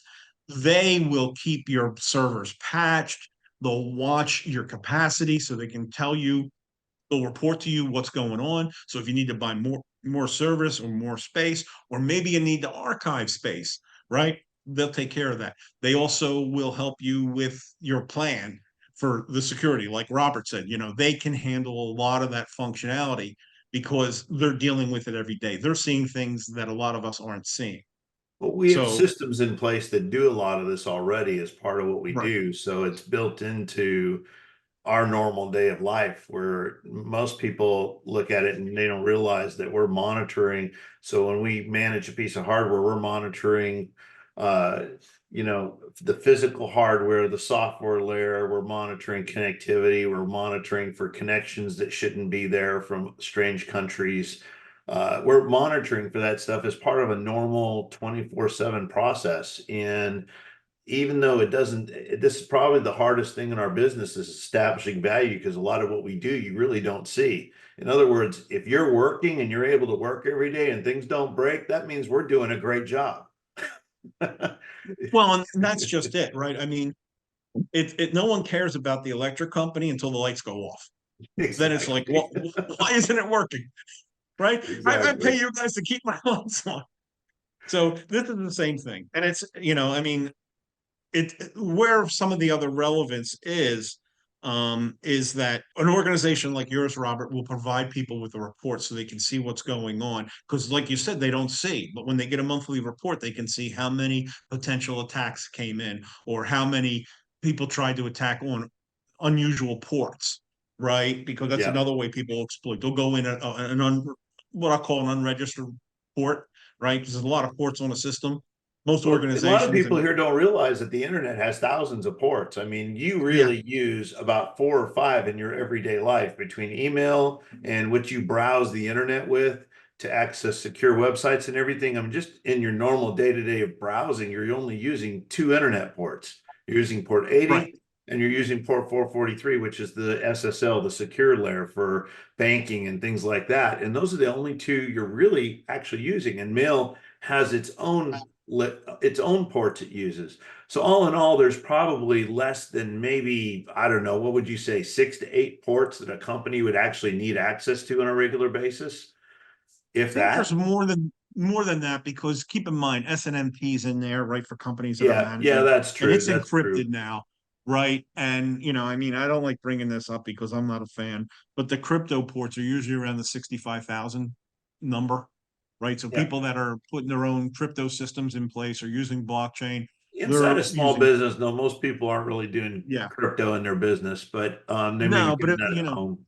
they will keep your servers patched. They'll watch your capacity so they can tell you, they'll report to you what's going on. So if you need to buy more service or more space, or maybe you need to archive space, right? They'll take care of that. They also will help you with your plan for the security. Like Robert said, they can handle a lot of that functionality because they're dealing with it every day. They're seeing things that a lot of us aren't seeing. Well, we have So, systems in place that do a lot of this already as part of what we right. do. So it's built into our normal day of life, where most people look at it and they don't realize that we're monitoring. So when we manage a piece of hardware, we're monitoring the physical hardware, the software layer, we're monitoring connectivity, we're monitoring for connections that shouldn't be there from strange countries. We're monitoring for that stuff as part of a normal 24/7 process. And even though it doesn't, this is probably the hardest thing in our business, is establishing value, because a lot of what we do, you really don't see. In other words, if you're working and you're able to work every day and things don't break, that means we're doing a great job. Well, and that's just it, right? I mean, no one cares about the electric company until the lights go off. Then it's like, well, Exactly. why isn't it working? Right? I pay Exactly. you guys to keep my lights on. So this is the same thing. And it's, I mean, where some of the other relevance is that an organization like yours, Robert, will provide people with a report so they can see what's going on. Because like you said, they don't see, but when they get a monthly report, they can see how many potential attacks came in, or how many people tried to attack on unusual ports, right? Because that's Yeah. another way people exploit. They'll go in what I call an unregistered port, right? Because there's a lot of ports on a system. Most Well, a lot of organizations, people and here don't realize that the internet has thousands of ports. I mean, you yeah, really use about 4 or 5 in your everyday life, between email and what you browse the internet with to access secure websites and everything. I mean, just in your normal day-to-day of browsing, you're only using 2 internet ports. You're using port right. 80 and you're using port 443, which is the SSL, the secure layer for banking and things like that. And those are the only two you're really actually using. And mail has its own ports it uses. So all in all, there's probably less than, maybe, I don't know, what would you say, 6 to 8 ports that a company would actually need access to on a regular basis, if I think there's that. more than that, because keep in mind SNMP is in there, right, for companies that are Yeah, managing, that's and true. it's That's true. encrypted now, right? And I mean, I don't like bringing this up because I'm not a fan, but the crypto ports are usually around the 65,000 number, right? So Yeah. people that are putting their own crypto systems in place or using blockchain, Inside they're a small using, business, though, most people aren't really doing yeah, crypto in their business, but they may be no, but doing if, that at home.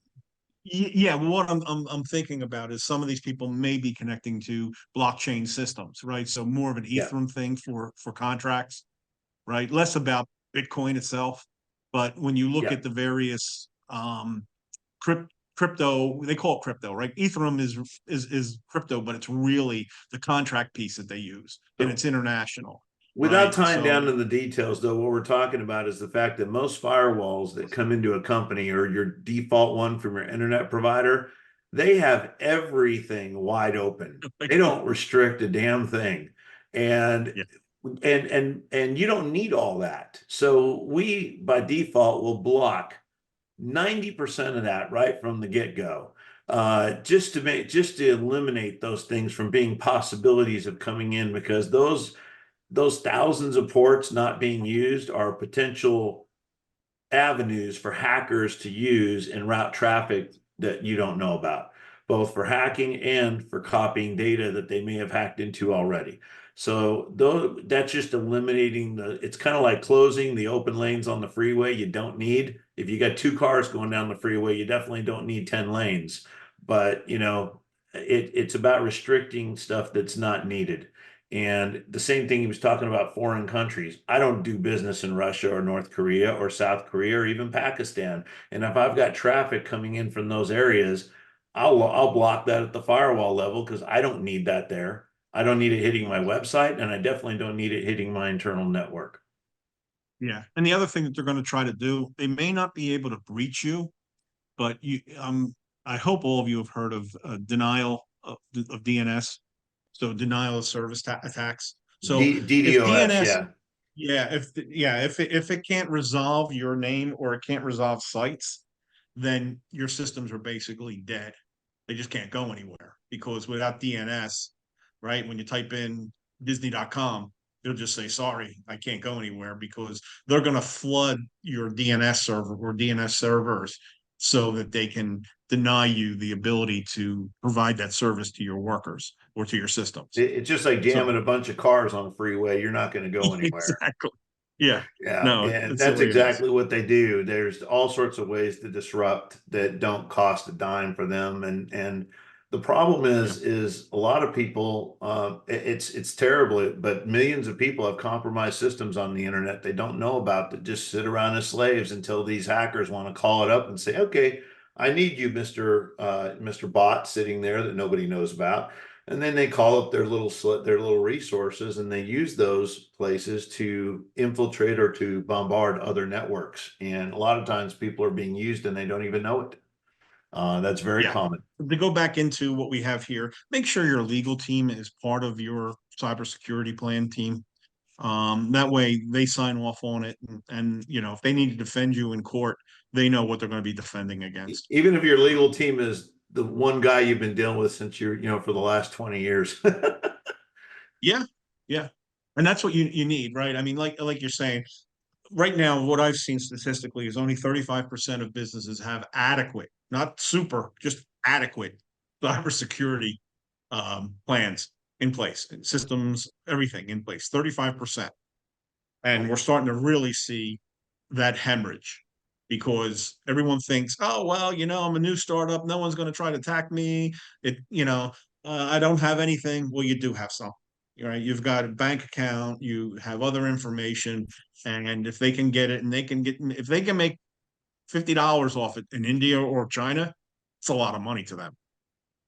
Yeah, well, what I'm thinking about is some of these people may be connecting to blockchain systems, right? So more of an Yeah. Ethereum thing for contracts, right? Less about Bitcoin itself, but when you look Yeah. at the various crypto, they call it crypto, right? Ethereum is crypto, but it's really the contract piece that they use, and So it's international, without right? tying So down to the details, though, what we're talking about is the fact that most firewalls that come into a company, or your default one from your internet provider, they have everything wide open. They don't restrict a damn thing. And yeah, and you don't need all that. So we by default will block 90% of that right from the get-go. just to eliminate those things from being possibilities of coming in, because those thousands of ports not being used are potential avenues for hackers to use and route traffic that you don't know about, both for hacking and for copying data that they may have hacked into already. So though that's just eliminating it's kind of like closing the open lanes on the freeway you don't need. If you got two cars going down the freeway, you definitely don't need 10 lanes. But it's about restricting stuff that's not needed. And the same thing he was talking about foreign countries. I don't do business in Russia or North Korea or South Korea or even Pakistan. And if I've got traffic coming in from those areas, I'll block that at the firewall level because I don't need that there. I don't need it hitting my website, and I definitely don't need it hitting my internal network. Yeah. And the other thing that they're going to try to do, they may not be able to breach you, but I hope all of you have heard of denial of DNS. So denial of service attacks. So if DDoS, DNS, yeah. if it can't resolve your name or it can't resolve sites, then your systems are basically dead. They just can't go anywhere because without DNS, right? When you type in Disney.com, it'll just say, sorry, I can't go anywhere because they're going to flood your DNS server or DNS servers so that they can deny you the ability to provide that service to your workers or to your systems. It's just like So jamming a bunch of cars on the freeway. You're not going to go anywhere. exactly. Yeah. Yeah, No, and it's the that's way it is. exactly what they do. There's all sorts of ways to disrupt that don't cost a dime for them, and the problem Yeah. is a lot of people. It's terrible, but millions of people have compromised systems on the internet they don't know about that just sit around as slaves until these hackers want to call it up and say, "Okay, I need you, Mister Bot, sitting there that nobody knows about." And then they call up their little resources, and they use those places to infiltrate or to bombard other networks. And a lot of times people are being used and they don't even know it. That's very Yeah. common. To go back into what we have here, make sure your legal team is part of your cybersecurity plan team. That way they sign off on it and if they need to defend you in court, they know what they're going to be defending against. Even if your legal team is the one guy you've been dealing with since for the last 20 years. Yeah, yeah. And that's what you need, right? I mean, like you're saying, right now, what I've seen statistically is only 35% of businesses have adequate, not super, just adequate cybersecurity plans in place, systems, everything in place, 35%. And we're starting to really see that hemorrhage because everyone thinks, oh, well, I'm a new startup. No one's going to try to attack me. I don't have anything. Well, you do have some, right? You've got a bank account, you have other information. And if they can get it and if they can make $50 off it in India or China, it's a lot of money to them.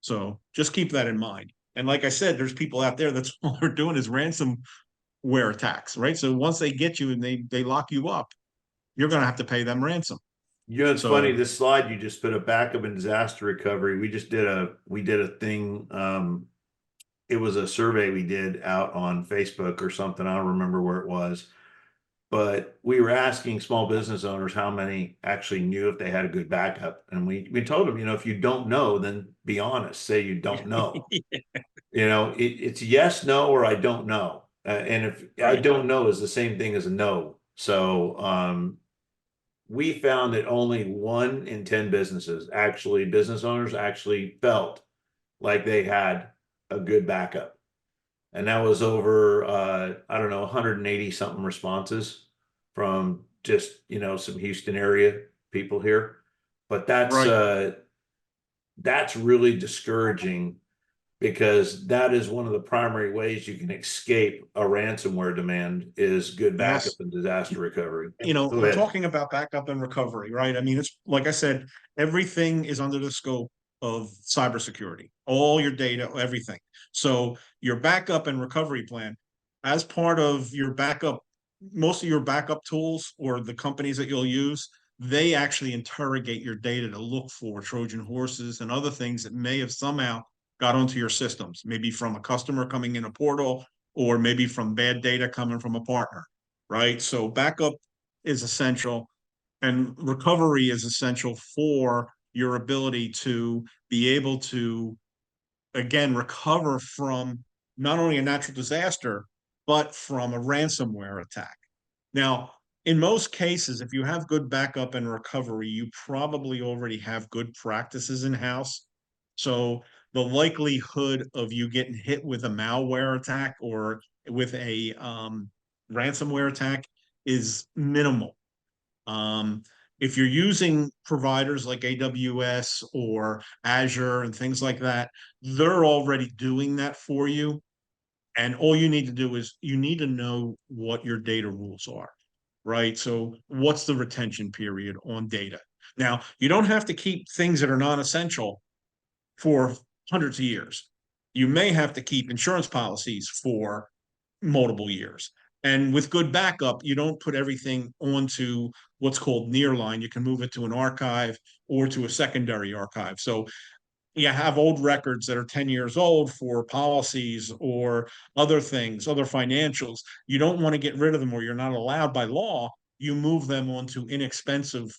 So just keep that in mind. And like I said, there's people out there that's all they're doing is ransomware attacks, right? So once they get you and they lock you up, you're going to have to pay them ransom. It's funny, So this slide you just put a backup and disaster recovery. We did a thing. It was a survey we did out on Facebook or something. I don't remember where it was, but we were asking small business owners how many actually knew if they had a good backup. And we told them, if you don't know, then be honest, say you don't know. It's yes, no, or I don't know. And if I right. don't know is the same thing as a no. So, we found that only 1 in 10 business owners actually felt like they had a good backup. And that was over, I don't know, 180 something responses from just, some Houston area people here. But Right. that's really discouraging because that is one of the primary ways you can escape a ransomware demand is good backup Yes. and disaster recovery. Go I'm ahead. talking about backup and recovery, right? I mean, it's like I said, everything is under the scope of cybersecurity, all your data, everything. So your backup and recovery plan, as part of your backup, most of your backup tools or the companies that you'll use, they actually interrogate your data to look for Trojan horses and other things that may have somehow got onto your systems, maybe from a customer coming in a portal or maybe from bad data coming from a partner, right? So backup is essential and recovery is essential for your ability to be able to, again, recover from not only a natural disaster, but from a ransomware attack. Now, in most cases, if you have good backup and recovery, you probably already have good practices in house. So the likelihood of you getting hit with a malware attack or with a ransomware attack is minimal. Um, if you're using providers like AWS or Azure and things like that, they're already doing that for you. And all you need to do is you need to know what your data rules are, right? So what's the retention period on data? Now, you don't have to keep things that are non-essential for hundreds of years. You may have to keep insurance policies for multiple years. And with good backup, you don't put everything onto what's called nearline. You can move it to an archive or to a secondary archive. So you have old records that are 10 years old for policies or other things, other financials. You don't want to get rid of them, or you're not allowed by law. You move them onto inexpensive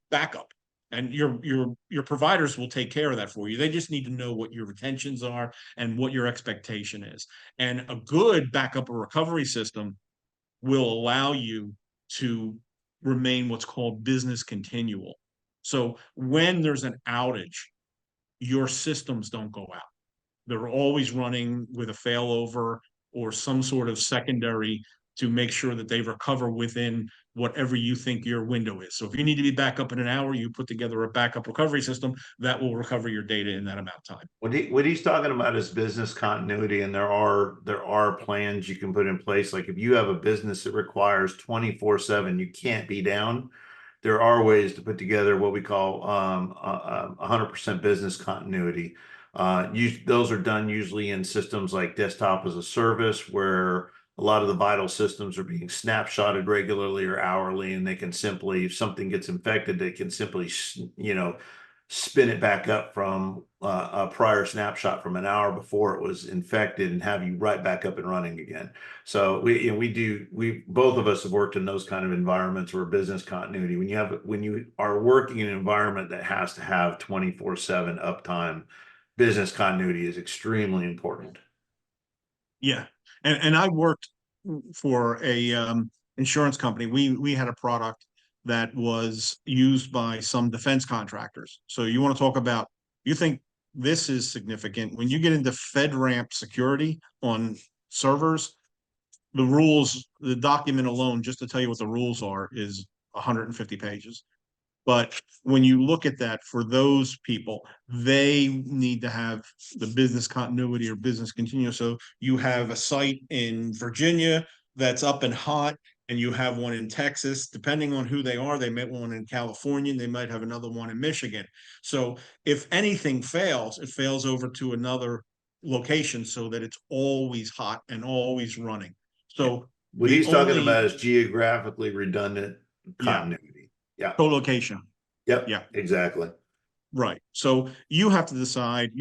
backup, and your providers will take care of that for you. They just need to know what your retentions are and what your expectation is. And a good backup or recovery system will allow you to remain what's called business continual. So when there's an outage, your systems don't go out. They're always running with a failover or some sort of secondary to make sure that they recover within whatever you think your window is. So if you need to be back up in an hour, you put together a backup recovery system that will recover your data in that amount of time. What he's talking about is business continuity, and there are plans you can put in place. Like if you have a business that requires 24/7, you can't be down. There are ways to put together what we call 100% business continuity. Those are done usually in systems like desktop as a service, where a lot of the vital systems are being snapshotted regularly or hourly, and they can simply, if something gets infected, they can simply, spin it back up from a prior snapshot from an hour before it was infected and have you right back up and running again. So we both of us have worked in those kind of environments where business continuity, when you are working in an environment that has to have 24/7 uptime, business continuity is extremely important. Yeah. And I worked for a insurance company. We had a product that was used by some defense contractors. So you want to talk about, you think this is significant. When you get into FedRAMP security on servers, the rules, the document alone, just to tell you what the rules are, is 150 pages. But when you look at that, for those people, they need to have the business continuity or business continuous. So you have a site in Virginia that's up and hot, and you have one in Texas. Depending on who they are, they may have one in California, they might have another one in Michigan. So if anything fails, it fails over to another location so that it's always hot and always running. So What the he's talking only, about is geographically redundant yeah, continuity. Yeah. co-location. Yep. Yeah. Exactly. Right. So you have to decide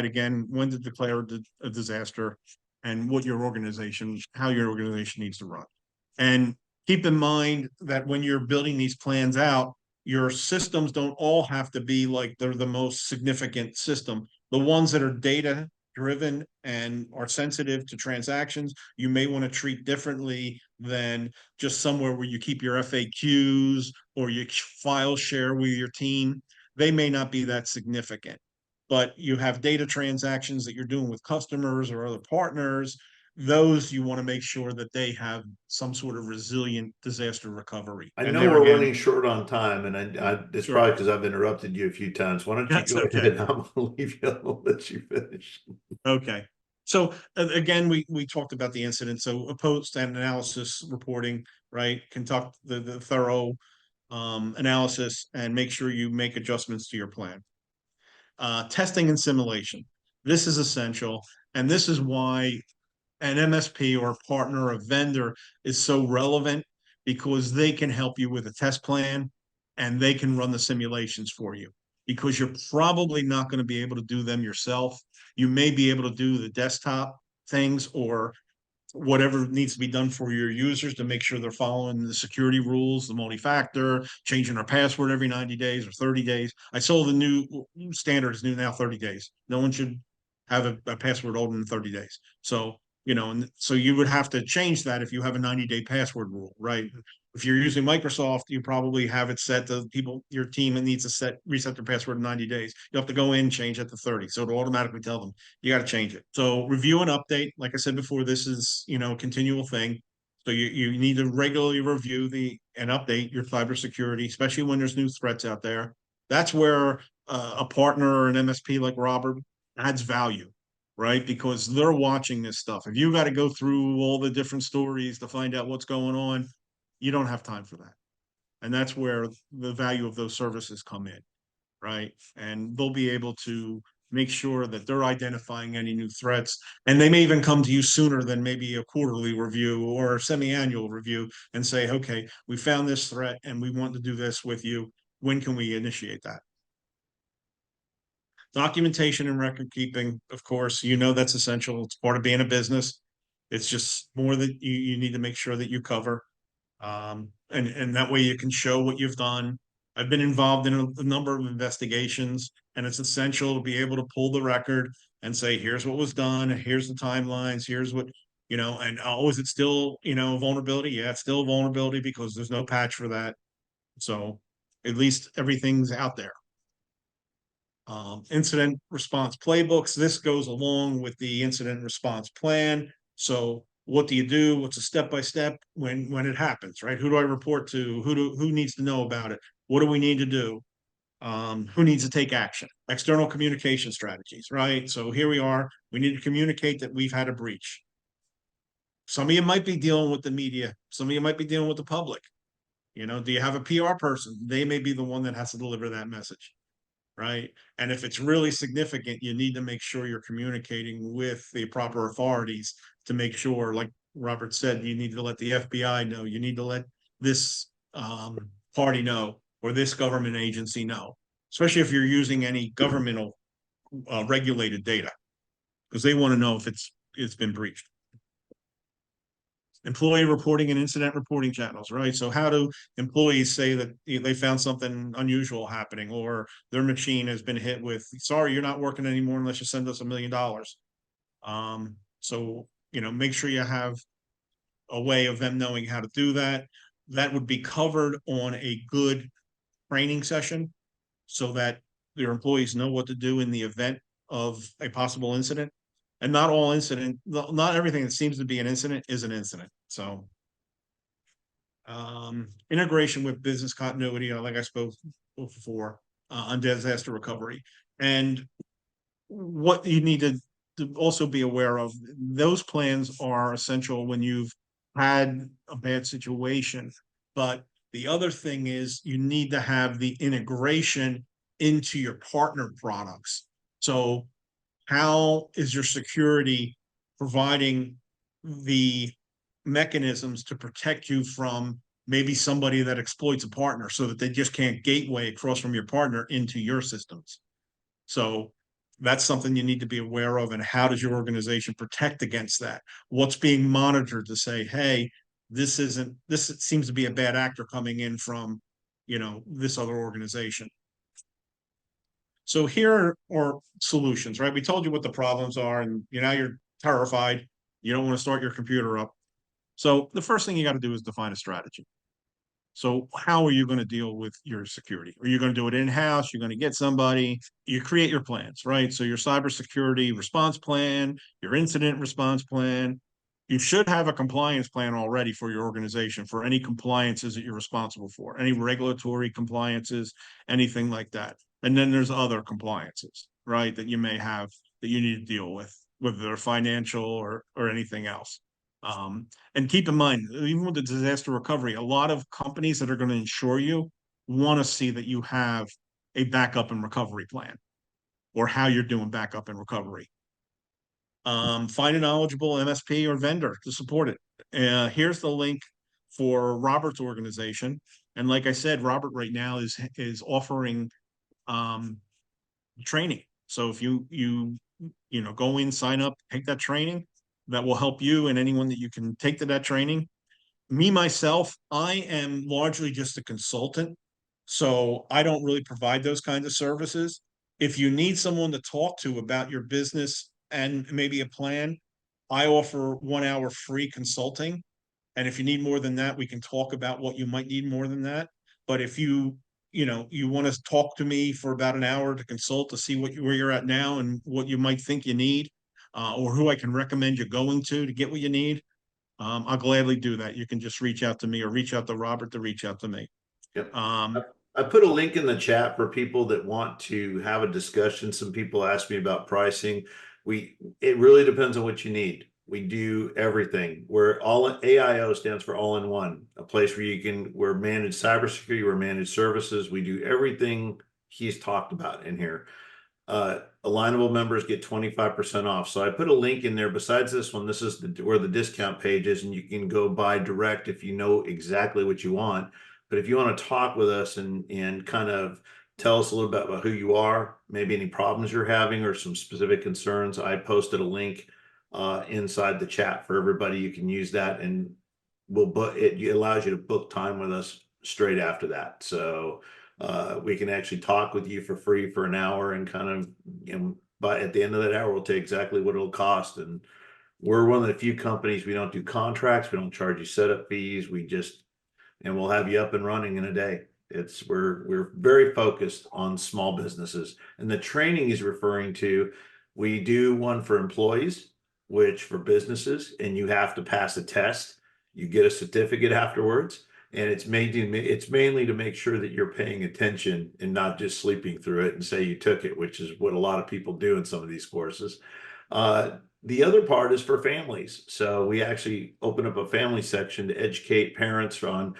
again when to declare a disaster and what your organization, how your organization needs to run. And keep in mind that when you're building these plans out, your systems don't all have to be like they're the most significant system. The ones that are data driven and are sensitive to transactions, you may want to treat differently than just somewhere where you keep your FAQs or you file share with your team. They may not be that significant, but you have data transactions that you're doing with customers or other partners. Those you want to make sure that they have some sort of resilient disaster recovery. I And know there we're again, running short on time, and it's sure, probably because I've interrupted you a few times. Why don't you that's go okay. ahead? I'm gonna leave you. I'll let you finish. Okay. So again, we talked about the incident. So a post and analysis reporting, right? Conduct the thorough analysis and make sure you make adjustments to your plan. Testing and simulation. This is essential. And this is why an MSP or a partner, a vendor is so relevant, because they can help you with a test plan and they can run the simulations for you, because you're probably not going to be able to do them yourself. You may be able to do the desktop things or whatever needs to be done for your users to make sure they're following the security rules, the multi-factor, changing their password every 90 days or 30 days. I saw the new standard is new now 30 days. No one should have a password older than 30 days. So, and so you would have to change that if you have a 90-day password rule, right? If you're using Microsoft, you probably have it set to your team that needs to reset their password in 90 days. You have to go in, change it to 30. So it'll automatically tell them you got to change it. So review and update. Like I said before, this is, a continual thing. So you need to regularly review and update your cybersecurity, especially when there's new threats out there. That's where a partner or an MSP like Robert adds value, right? Because they're watching this stuff. If you got to go through all the different stories to find out what's going on, you don't have time for that. And that's where the value of those services come in, right? And they'll be able to make sure that they're identifying any new threats. And they may even come to you sooner than maybe a quarterly review or a semi-annual review and say, okay, we found this threat and we want to do this with you. When can we initiate that? Documentation and record keeping, of course, that's essential. It's part of being a business. It's just more that you need to make sure that you cover. And that way you can show what you've done. I've been involved in a number of investigations, and it's essential to be able to pull the record and say, here's what was done, here's the timelines, here's what, and is it still, vulnerability? Yeah, it's still a vulnerability because there's no patch for that. So at least everything's out there. Incident response playbooks. This goes along with the incident response plan. So what do you do? What's a step-by-step when it happens, right? Who do I report to? Who needs to know about it? What do we need to do? Who needs to take action? External communication strategies, right? So here we are. We need to communicate that we've had a breach. Some of you might be dealing with the media. Some of you might be dealing with the public. Do you have a PR person? They may be the one that has to deliver that message, right? And if it's really significant, you need to make sure you're communicating with the proper authorities to make sure, like Robert said, you need to let the FBI know, you need to let this party know, or this government agency know, especially if you're using any governmental regulated data, because they want to know if it's been breached. Employee reporting and incident reporting channels, right? So how do employees say that they found something unusual happening, or their machine has been hit with, sorry, you're not working anymore unless you send us $1 million. So, make sure you have a way of them knowing how to do that. That would be covered on a good training session so that your employees know what to do in the event of a possible incident. And not everything that seems to be an incident is an incident. So integration with business continuity, like I spoke before, on disaster recovery. And what you need to also be aware of, those plans are essential when you've had a bad situation. But the other thing is you need to have the integration into your partner products. So how is your security providing the mechanisms to protect you from maybe somebody that exploits a partner so that they just can't gateway across from your partner into your systems? So that's something you need to be aware of. And how does your organization protect against that? What's being monitored to say, hey, this seems to be a bad actor coming in from, this other organization. So here are solutions, right? We told you what the problems are, and now you're terrified. You don't want to start your computer up. So the first thing you got to do is define a strategy. So how are you going to deal with your security? Are you going to do it in-house? You're going to get somebody? You create your plans, right? So your cybersecurity response plan, your incident response plan. You should have a compliance plan already for your organization for any compliances that you're responsible for, any regulatory compliances, anything like that. And then there's other compliances, right, that you may have that you need to deal with, whether they're financial or anything else. And keep in mind, even with the disaster recovery, a lot of companies that are going to insure you want to see that you have a backup and recovery plan, or how you're doing backup and recovery. Find a knowledgeable MSP or vendor to support it. Here's the link for Robert's organization. And like I said, Robert right now is offering training. So if you go in, sign up, take that training, that will help you and anyone that you can take to that training. Me, myself, I am largely just a consultant, so I don't really provide those kinds of services. If you need someone to talk to about your business and maybe a plan, I offer 1 hour free consulting. And if you need more than that, we can talk about what you might need more than that. But if you want to talk to me for about an hour to consult to see where you're at now and what you might think you need, or who I can recommend you going to get what you need, I'll gladly do that. You can just reach out to me or reach out to Robert to reach out to me. Yep. Um, I put a link in the chat for people that want to have a discussion. Some people ask me about pricing. It really depends on what you need. We do everything. We're all AIO stands for all in one, a place where we're managed cybersecurity, we're managed services. We do everything he's talked about in here. Alignable members get 25% off. So I put a link in there. Besides this one, this is where the discount page is, and you can go buy direct if you know exactly what you want. But if you want to talk with us and kind of tell us a little bit about who you are, maybe any problems you're having or some specific concerns, I posted a link inside the chat for everybody. You can use that, and it allows you to book time with us straight after that. So we can actually talk with you for free for an hour and kind of, but at the end of that hour, we'll tell you exactly what it'll cost. And we're one of the few companies, we don't do contracts. We don't charge you setup fees. And we'll have you up and running in a day. We're very focused on small businesses, and the training he's referring to, we do one for employees, which for businesses, and you have to pass a test. You get a certificate afterwards, and it's mainly to make sure that you're paying attention and not just sleeping through it and say you took it, which is what a lot of people do in some of these courses. The other part is for families. So we actually open up a family section to educate parents on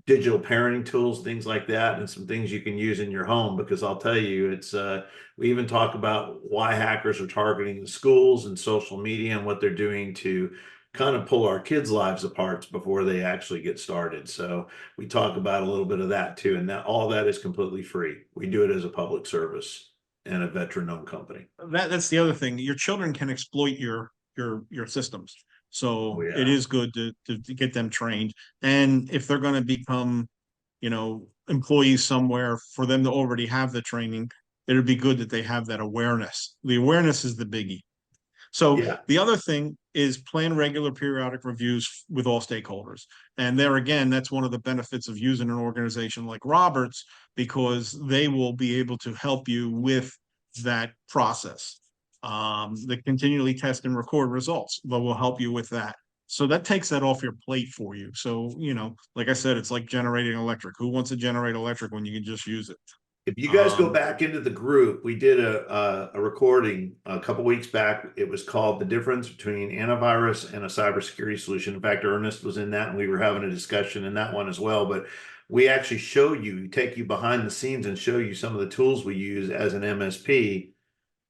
digital parenting tools, things like that, and some things you can use in your home. Because I'll tell you, we even talk about why hackers are targeting the schools and social media and what they're doing to kind of pull our kids' lives apart before they actually get started. So we talk about a little bit of that too, and all that is completely free. We do it as a public service and a veteran-owned company. that's the other thing. Your children can exploit your systems. Oh So it yeah. is good to get them trained. And if they're going to become, employees somewhere, for them to already have the training, it'd be good that they have that awareness. The awareness is the biggie. So Yeah. the other thing is plan regular periodic reviews with all stakeholders. And there again, that's one of the benefits of using an organization like Roberts, because they will be able to help you with that process. They continually test and record results, but will help you with that. So that takes that off your plate for you. So, like I said, it's like generating electric. Who wants to generate electric when you can just use it? If you guys go back into the group, we did a recording a couple weeks back. It was called "The Difference Between Antivirus and a Cybersecurity Solution." In fact, Ernest was in that, and we were having a discussion in that one as well. But we actually take you behind the scenes and show you some of the tools we use as an MSP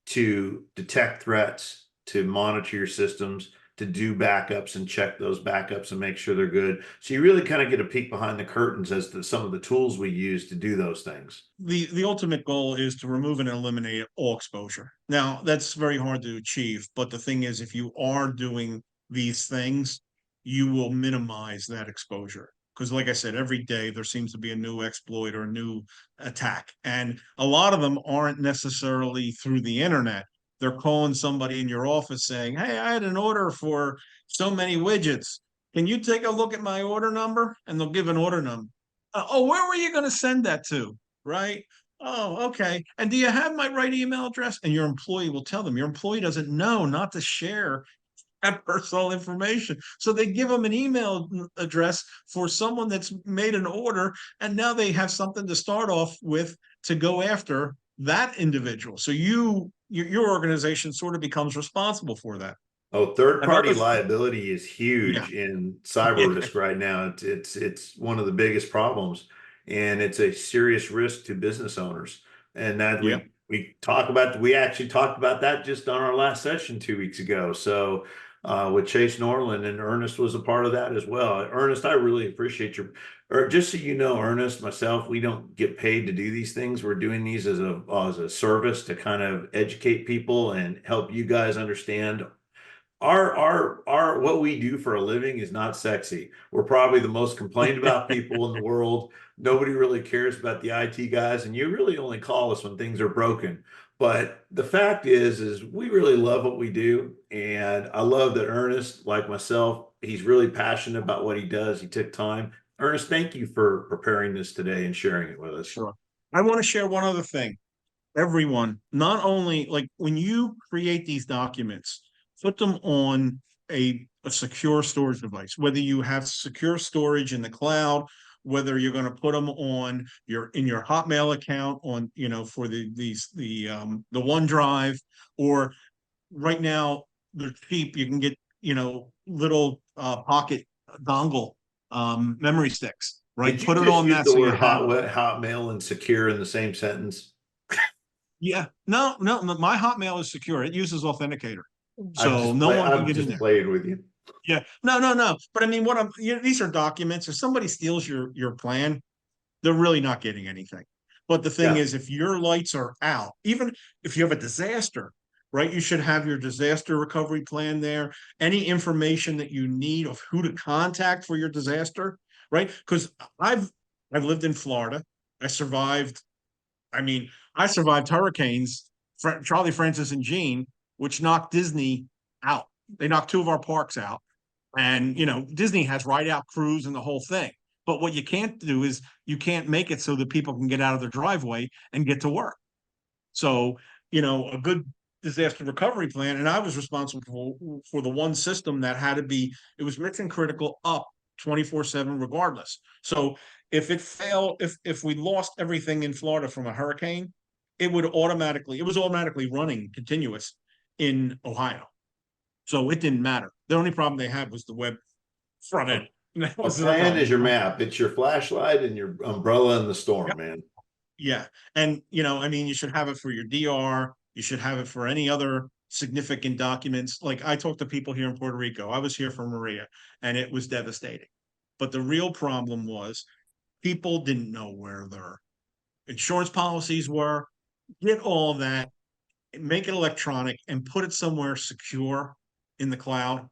to detect threats, to monitor your systems, to do backups and check those backups and make sure they're good. So you really kind of get a peek behind the curtains as to some of the tools we use to do those things. The ultimate goal is to remove and eliminate all exposure. Now, that's very hard to achieve, but the thing is, if you are doing these things, you will minimize that exposure. Because, like I said, every day there seems to be a new exploit or a new attack. And a lot of them aren't necessarily through the internet. They're calling somebody in your office saying, "Hey, I had an order for so many widgets. Can you take a look at my order number?" And they'll give an order number. Oh, where were you going to send that to? Right? Oh, okay. And do you have my right email address? And your employee will tell them. Your employee doesn't know not to share that personal information. So they give them an email address for someone that's made an order, and now they have something to start off with to go after that individual. So your organization sort of becomes responsible for that. Oh, third-party Another, liability is yeah, huge in cyber risk right now. It's one of the biggest problems, and it's a serious risk to business owners. And that yeah. we actually talked about that just on our last session 2 weeks ago. So with Chase Norland, and Ernest was a part of that as well. Ernest, I really appreciate or just so you know, Ernest, myself, we don't get paid to do these things. We're doing these as a service to kind of educate people and help you guys understand our what we do for a living is not sexy. We're probably the most complained about people in the world. Nobody really cares about the IT guys, and you really only call us when things are broken. But the fact is we really love what we do, and I love that Ernest, like myself, he's really passionate about what he does. He took time. Ernest, thank you for preparing this today and sharing it with us. Sure. I want to share one other thing. Everyone, not only like when you create these documents, put them on a secure storage device, whether you have secure storage in the cloud, whether you're going to put them on your in your Hotmail account on, for the OneDrive, or right now they're cheap. You can get, little pocket dongle memory sticks, right? Did you Put it just on use that the so you word have it. hotmail and secure in the same sentence? Yeah, no, no, my Hotmail is secure. It uses Authenticator, so no one can I'm get in just there. playing with you. Yeah, no, no, no. But I mean, these are documents. If somebody steals your plan, they're really not getting anything. But the thing Yeah. is, if your lights are out, even if you have a disaster, right, you should have your disaster recovery plan there. Any information that you need of who to contact for your disaster, right? Because I've lived in Florida. I survived. I mean, I survived hurricanes, Charlie, Francis, and Gene, which knocked Disney out. They knocked two of our parks out. And, Disney has ride out crews and the whole thing. But what you can't do is you can't make it so that people can get out of their driveway and get to work. So, a good disaster recovery plan. And I was responsible for the one system that had to be, it was mission critical up 24/7 regardless. So if it failed, if we lost everything in Florida from a hurricane, it was automatically running continuous in Ohio. So it didn't matter. The only problem they had was the web front A, end. That a was their plan is problem. your map. It's your flashlight and your umbrella in the storm, Yep. man. Yeah. And, I mean, you should have it for your DR. You should have it for any other significant documents. Like I talked to people here in Puerto Rico. I was here for Maria, and it was devastating. But the real problem was people didn't know where their insurance policies were. Get all that, make it electronic, and put it somewhere secure in the cloud,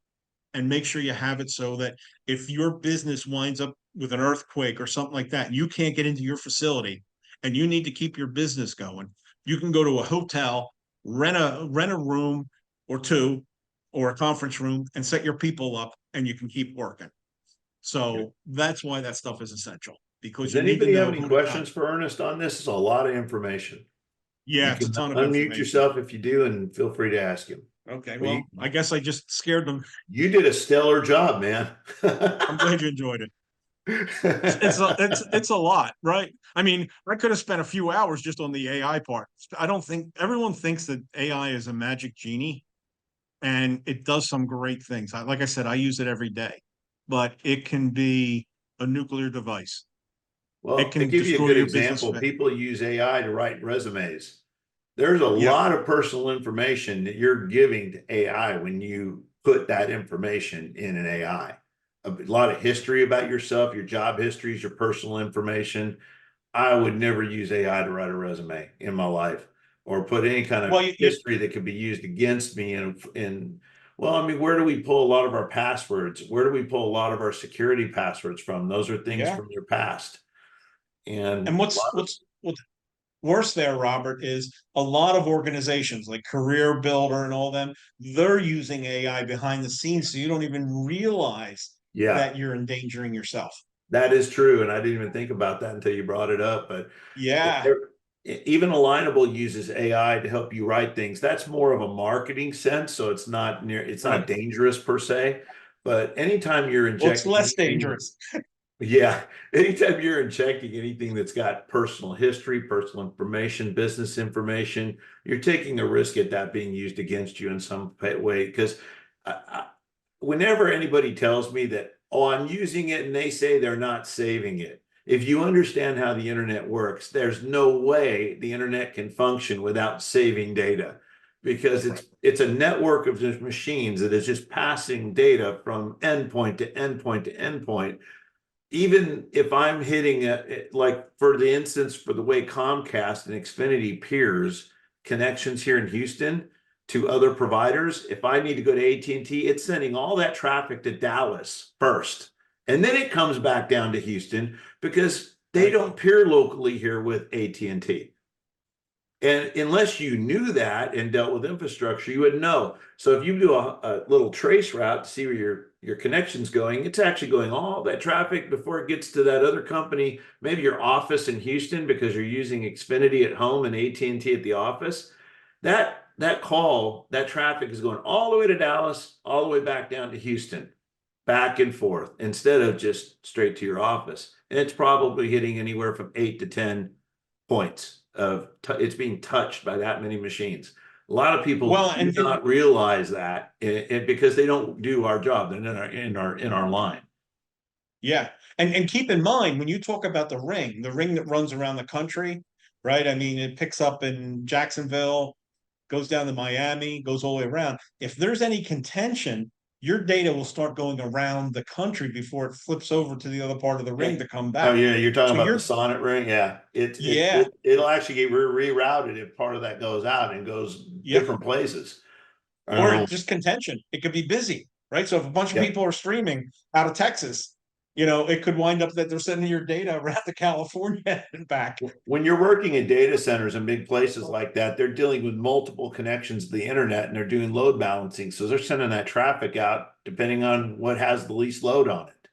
and make sure you have it so that if your business winds up with an earthquake or something like that, you can't get into your facility and you need to keep your business going, you can go to a hotel, rent a room or two, or a conference room, and set your people up, and you can keep working. So that's why that stuff is essential, because Does you need to anybody have know any who to questions contact. for Ernest on this? It's a lot of information. Yeah, You it's a can ton of unmute information. yourself if you do, and feel free to ask him. Okay, Well, well, I guess I just scared them. you did a stellar job, man. I'm glad you enjoyed it. It's a lot, right? I mean, I could have spent a few hours just on the AI part. I don't think everyone thinks that AI is a magic genie, and it does some great things. Like I said, I use it every day, but it can be a nuclear device. It Well, to can give you a destroy good your business. example, people use AI to write resumes. There's a Yeah, lot of personal information that you're giving to AI when you put that information in an AI. A lot of history about yourself, your job histories, your personal information. I would never use AI to write a resume in my life or put any kind well, of history that could be used against me. Well, I mean, where do we pull a lot of our passwords? Where do we pull a lot of our security passwords from? Those are things yeah. from your past. And And a lot of, what's worse there, Robert, is a lot of organizations like Career Builder and all them, they're using AI behind the scenes, so you don't even realize yeah, that you're endangering yourself. that is true. And I didn't even think about that until you brought it up. But Yeah, there, even Alignable uses AI to help you write things. That's more of a marketing sense. So it's not right. dangerous per se. But anytime you're Well, it's injecting less anything, dangerous. yeah, anytime you're injecting anything that's got personal history, personal information, business information, you're taking a risk at that being used against you in some way. Because whenever anybody tells me that, oh, I'm using it and they say they're not saving it, if you understand how the internet works, there's no way the internet can function without saving data because Right. it's a network of just machines that is just passing data from endpoint to endpoint to endpoint. Even if I'm hitting like for the instance, for the way Comcast and Xfinity peers connections here in Houston, to other providers. If I need to go to AT&T, it's sending all that traffic to Dallas first. And then it comes back down to Houston because they don't peer locally here with AT&T. And unless you knew that and dealt with infrastructure, you would know. So if you do a little trace route to see where your connection's going, it's actually going all that traffic before it gets to that other company, maybe your office in Houston because you're using Xfinity at home and AT&T at the office. That call, that traffic is going all the way to Dallas, all the way back down to Houston, back and forth, instead of just straight to your office. And it's probably hitting anywhere from 8 to 10 points of it's being touched by that many machines. A lot of people do not realize that, and because they don't do our job, they're in our line. Yeah, and keep in mind when you talk about the ring that runs around the country, right? I mean, it picks up in Jacksonville, goes down to Miami, goes all the way around. If there's any contention, your data will start going around the country before it flips over to the other part of the ring to come back. Oh yeah, you're talking So about the sonnet ring. Yeah, yeah, it'll actually get rerouted if part of that goes out and goes different places. Or just contention. It could be busy, right? So if a bunch of people are streaming out of Texas, it could wind up that they're sending your data around to California and back. When you're working in data centers and big places like that, they're dealing with multiple connections to the internet and they're doing load balancing. So they're sending that traffic out depending on what has the least load on it.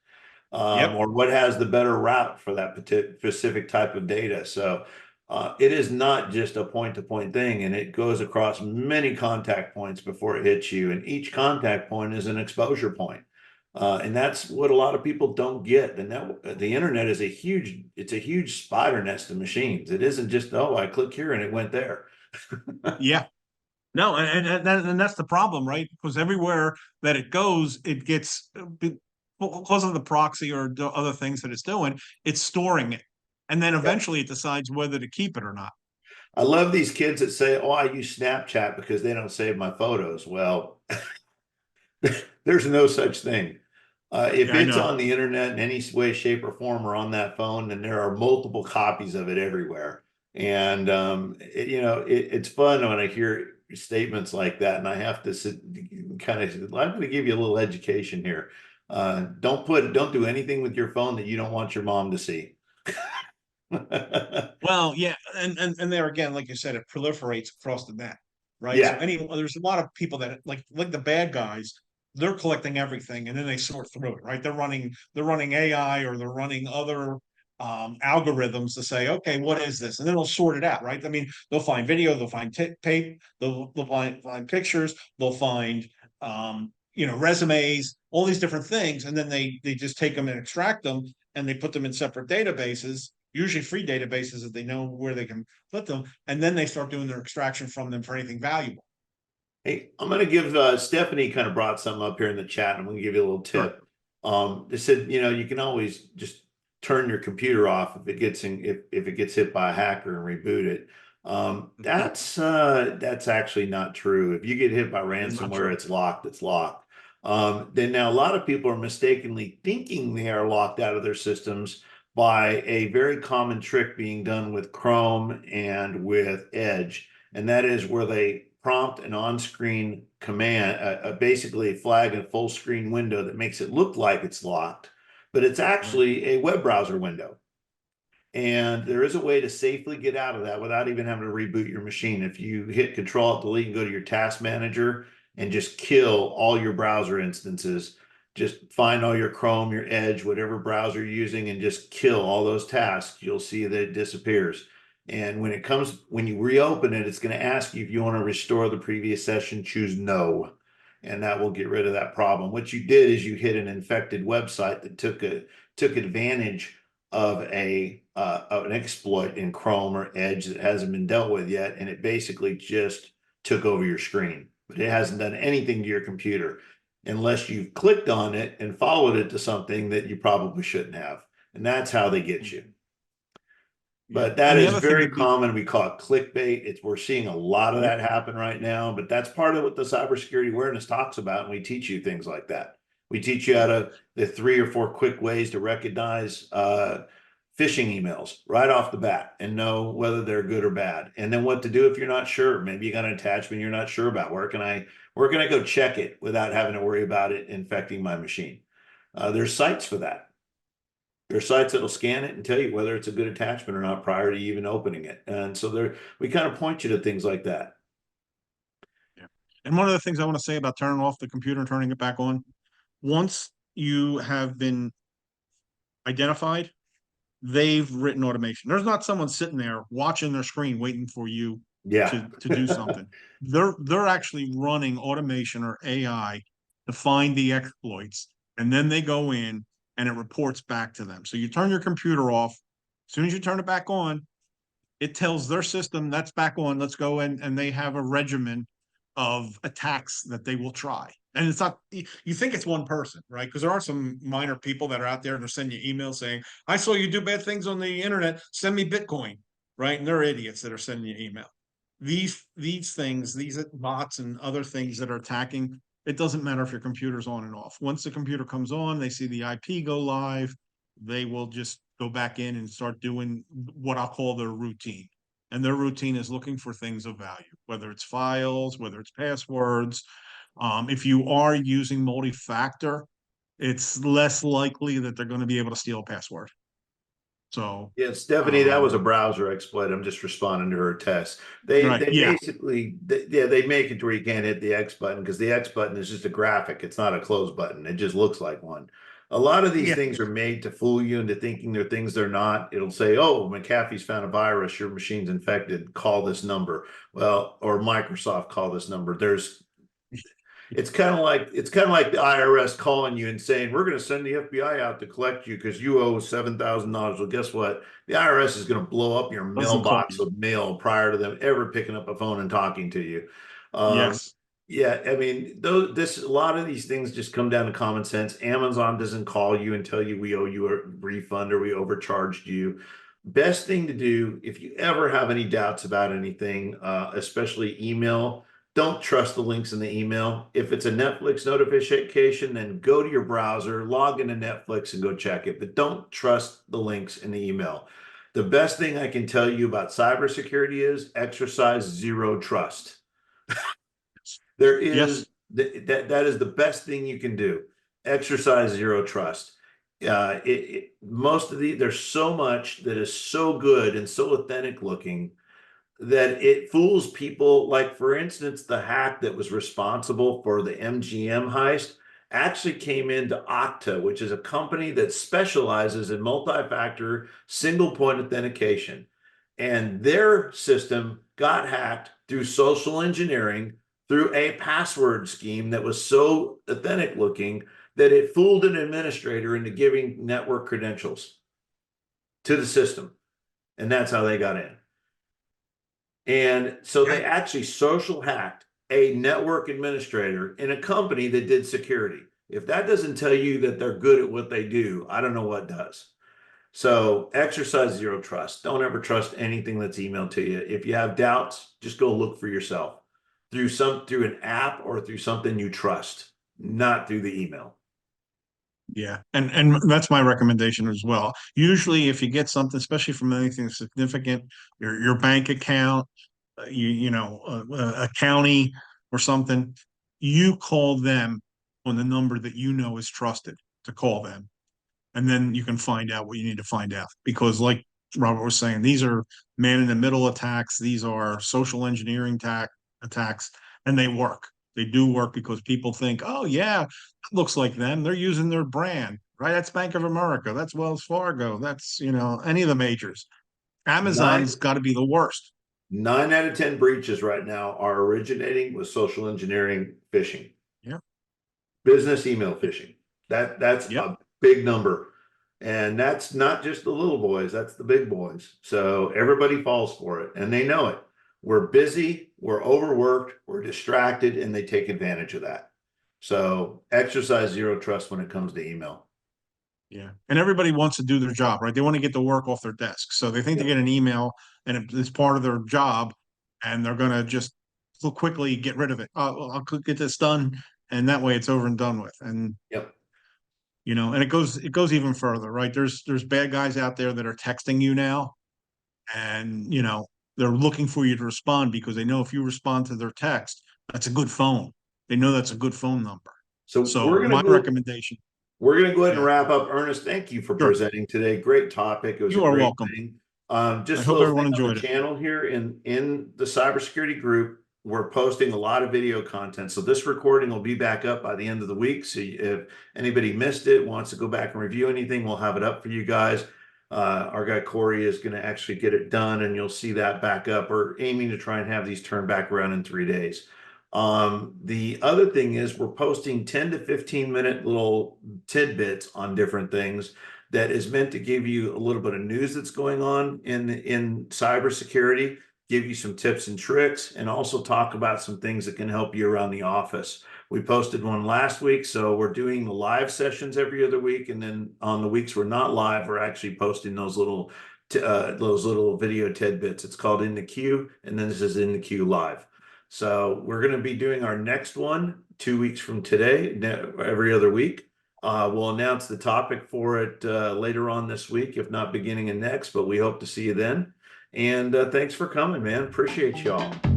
Or what has the better route for that specific type of data. So it is not just a point-to-point thing, and it goes across many contact points before it hits you. And each contact point is an exposure point. And that's what a lot of people don't get. The internet is it's a huge spider nest of machines. It isn't just, oh, I click here and it went there. Yeah. No, and that's the problem, right? Because everywhere that it goes, it gets because of the proxy or other things that it's doing, it's storing it. And then eventually it decides whether to keep it or not. I love these kids that say, oh, I use Snapchat because they don't save my photos. Well, there's no such thing. If it's on the internet in any way, shape, or form or on that phone, then there are multiple copies of it everywhere. And, it's fun when I hear statements like that. And I have to I'm going to give you a little education here. Don't do anything with your phone that you don't want your mom to see. Well, yeah, and there again, like you said, it proliferates across the net, right? Yeah. So there's a lot of people that like the bad guys, they're collecting everything and then they sort through it, right? They're running AI or they're running other algorithms to say, okay, what is this? And then they'll sort it out, right? I mean, they'll find video, they'll find tape, they'll find pictures, they'll find resumes, all these different things, and then they just take them and extract them and they put them in separate databases, usually free databases that they know where they can put them, and then they start doing their extraction from them for anything valuable. Hey, I'm going to give Stephanie kind of brought something up here in the chat. I'm going to give you a little tip. They said, you can always just turn your computer off if it gets hit by a hacker and reboot it. That's actually not true. If you get hit by ransomware, it's locked. It's locked. Then now a lot of people are mistakenly thinking they are locked out of their systems by a very common trick being done with Chrome and with Edge, and that is where they prompt an on-screen command, basically a flag and full screen window that makes it look like it's locked, but it's actually a web browser window. And there is a way to safely get out of that without even having to reboot your machine. If you hit Control-Delete and go to your task manager and just kill all your browser instances, just find all your Chrome, your Edge, whatever browser you're using, and just kill all those tasks, you'll see that it disappears. And when you reopen it, it's going to ask you if you want to restore the previous session, choose no. And that will get rid of that problem. What you did is you hit an infected website that took advantage of an exploit in Chrome or Edge that hasn't been dealt with yet. And it basically just took over your screen, but it hasn't done anything to your computer unless you've clicked on it and followed it to something that you probably shouldn't have. And that's how they get you. But that is very common. We call it clickbait. We're seeing a lot of that happen right now, but that's part of what the cybersecurity awareness talks about. And we teach you things like that. We teach you how to the 3 or 4 quick ways to recognize phishing emails right off the bat and know whether they're good or bad. And then what to do if you're not sure. Maybe you got an attachment you're not sure about. Where can I go check it without having to worry about it infecting my machine? There's sites for that. There's sites that'll scan it and tell you whether it's a good attachment or not prior to even opening it. And so we kind of point you to things like that. Yeah. And one of the things I want to say about turning off the computer and turning it back on, once you have been identified, they've written automation. There's not someone sitting there watching their screen waiting for you Yeah. to do something. They're actually running automation or AI to find the exploits, and then they go in and it reports back to them. So you turn your computer off. As soon as you turn it back on, it tells their system that's back on. Let's go in, and they have a regimen of attacks that they will try. And it's not, you think it's one person, right? Because there are some minor people that are out there and they're sending you emails saying, I saw you do bad things on the internet, send me Bitcoin, right? And they're idiots that are sending you email. These things, these bots and other things that are attacking, it doesn't matter if your computer's on and off. Once the computer comes on, they see the IP go live, they will just go back in and start doing what I'll call their routine. And their routine is looking for things of value, whether it's files, whether it's passwords. If you are using multi-factor, it's less likely that they're going to be able to steal a password. So, Yeah, Stephanie, that was a browser exploit. I'm just responding to her test. right, They yeah, basically they make it to where you can't hit the X button because the X button is just a graphic. It's not a close button. It just looks like one. A lot of these yeah, things are made to fool you into thinking they're things they're not. It'll say, "Oh, McAfee's found a virus. Your machine's infected. Call this number." Well, or Microsoft, call this number. It's kind of like the IRS calling you and saying, we're going to send the FBI out to collect you because you owe $7,000. Well, guess what? The IRS is going to blow up your doesn't call mailbox you. with mail prior to them ever picking up a phone and talking to you. Yes, Yeah, I mean, a lot of these things just come down to common sense. Amazon doesn't call you and tell you we owe you a refund or we overcharged you. Best thing to do if you ever have any doubts about anything, especially email, don't trust the links in the email. If it's a Netflix notification, then go to your browser, log into Netflix and go check it. But don't trust the links in the email. The best thing I can tell you about cybersecurity is exercise zero trust. There yes, is that is the best thing you can do. Exercise zero trust. Most of there's so much that is so good and so authentic looking that it fools people. Like, for instance, the hack that was responsible for the MGM heist actually came into Okta, which is a company that specializes in multi-factor single point authentication. And their system got hacked through social engineering, through a password scheme that was so authentic looking that it fooled an administrator into giving network credentials to the system. And that's how they got in. And so they actually social hacked a network administrator in a company that did security. If that doesn't tell you that they're good at what they do, I don't know what does. So exercise zero trust. Don't ever trust anything that's emailed to you. If you have doubts, just go look for yourself through an app or through something you trust, not through the email. yeah, and that's my recommendation as well. Usually, if you get something, especially from anything significant, your bank account, a county or something, you call them on the number that you know is trusted to call them, and then you can find out what you need to find out. Because, like Robert was saying, these are man-in-the-middle attacks. These are social engineering attacks, and they work. They do work because people think, oh yeah, that looks like them. They're using their brand, right? That's Bank of America. That's Wells Fargo. That's any of the majors. Nine Amazon's got to be the worst. 9 out of 10 breaches right now are originating with social engineering phishing, Yeah. business email phishing. That's Yep. a big number. And that's not just the little boys, that's the big boys. So everybody falls for it and they know it. We're busy, we're overworked, we're distracted, and they take advantage of that. So exercise zero trust when it comes to email. Yeah. And everybody wants to do their job, right? They want to get the work off their desk. So they think they Yep. get an email and it's part of their job and they're going to just so quickly get rid of it. Well, I'll get this done. And that way it's over and done with. And, Yep. and it goes even further, right? There's bad guys out there that are texting you now, and they're looking for you to respond because they know if you respond to their text, that's a good phone. They know that's a good phone number. So So my recommendation. we're gonna go ahead and Yeah, wrap up. Ernest, thank you for sure. presenting today. Great topic. It was a You are great welcome. thing. I Just a hope little everyone thing on the enjoyed it. channel here in the cybersecurity group. We're posting a lot of video content. So this recording will be back up by the end of the week. So if anybody missed it, wants to go back and review anything, we'll have it up for you guys. Our guy Corey is going to actually get it done, and you'll see that back up. We're aiming to try and have these turned back around in 3 days. The other thing is we're posting 10 to 15 minute little tidbits on different things that is meant to give you a little bit of news that's going on in cybersecurity, give you some tips and tricks, and also talk about some things that can help you around the office. We posted one last week, so we're doing the live sessions every other week, and then on the weeks we're not live, we're actually posting those little video tidbits. It's called In the Queue, and then this is In the Queue Live. So we're going to be doing our next one 2 weeks from today, every other week. We'll announce the topic for it later on this week, if not beginning of next, but we hope to see you then. And thanks for coming, man. Appreciate y'all.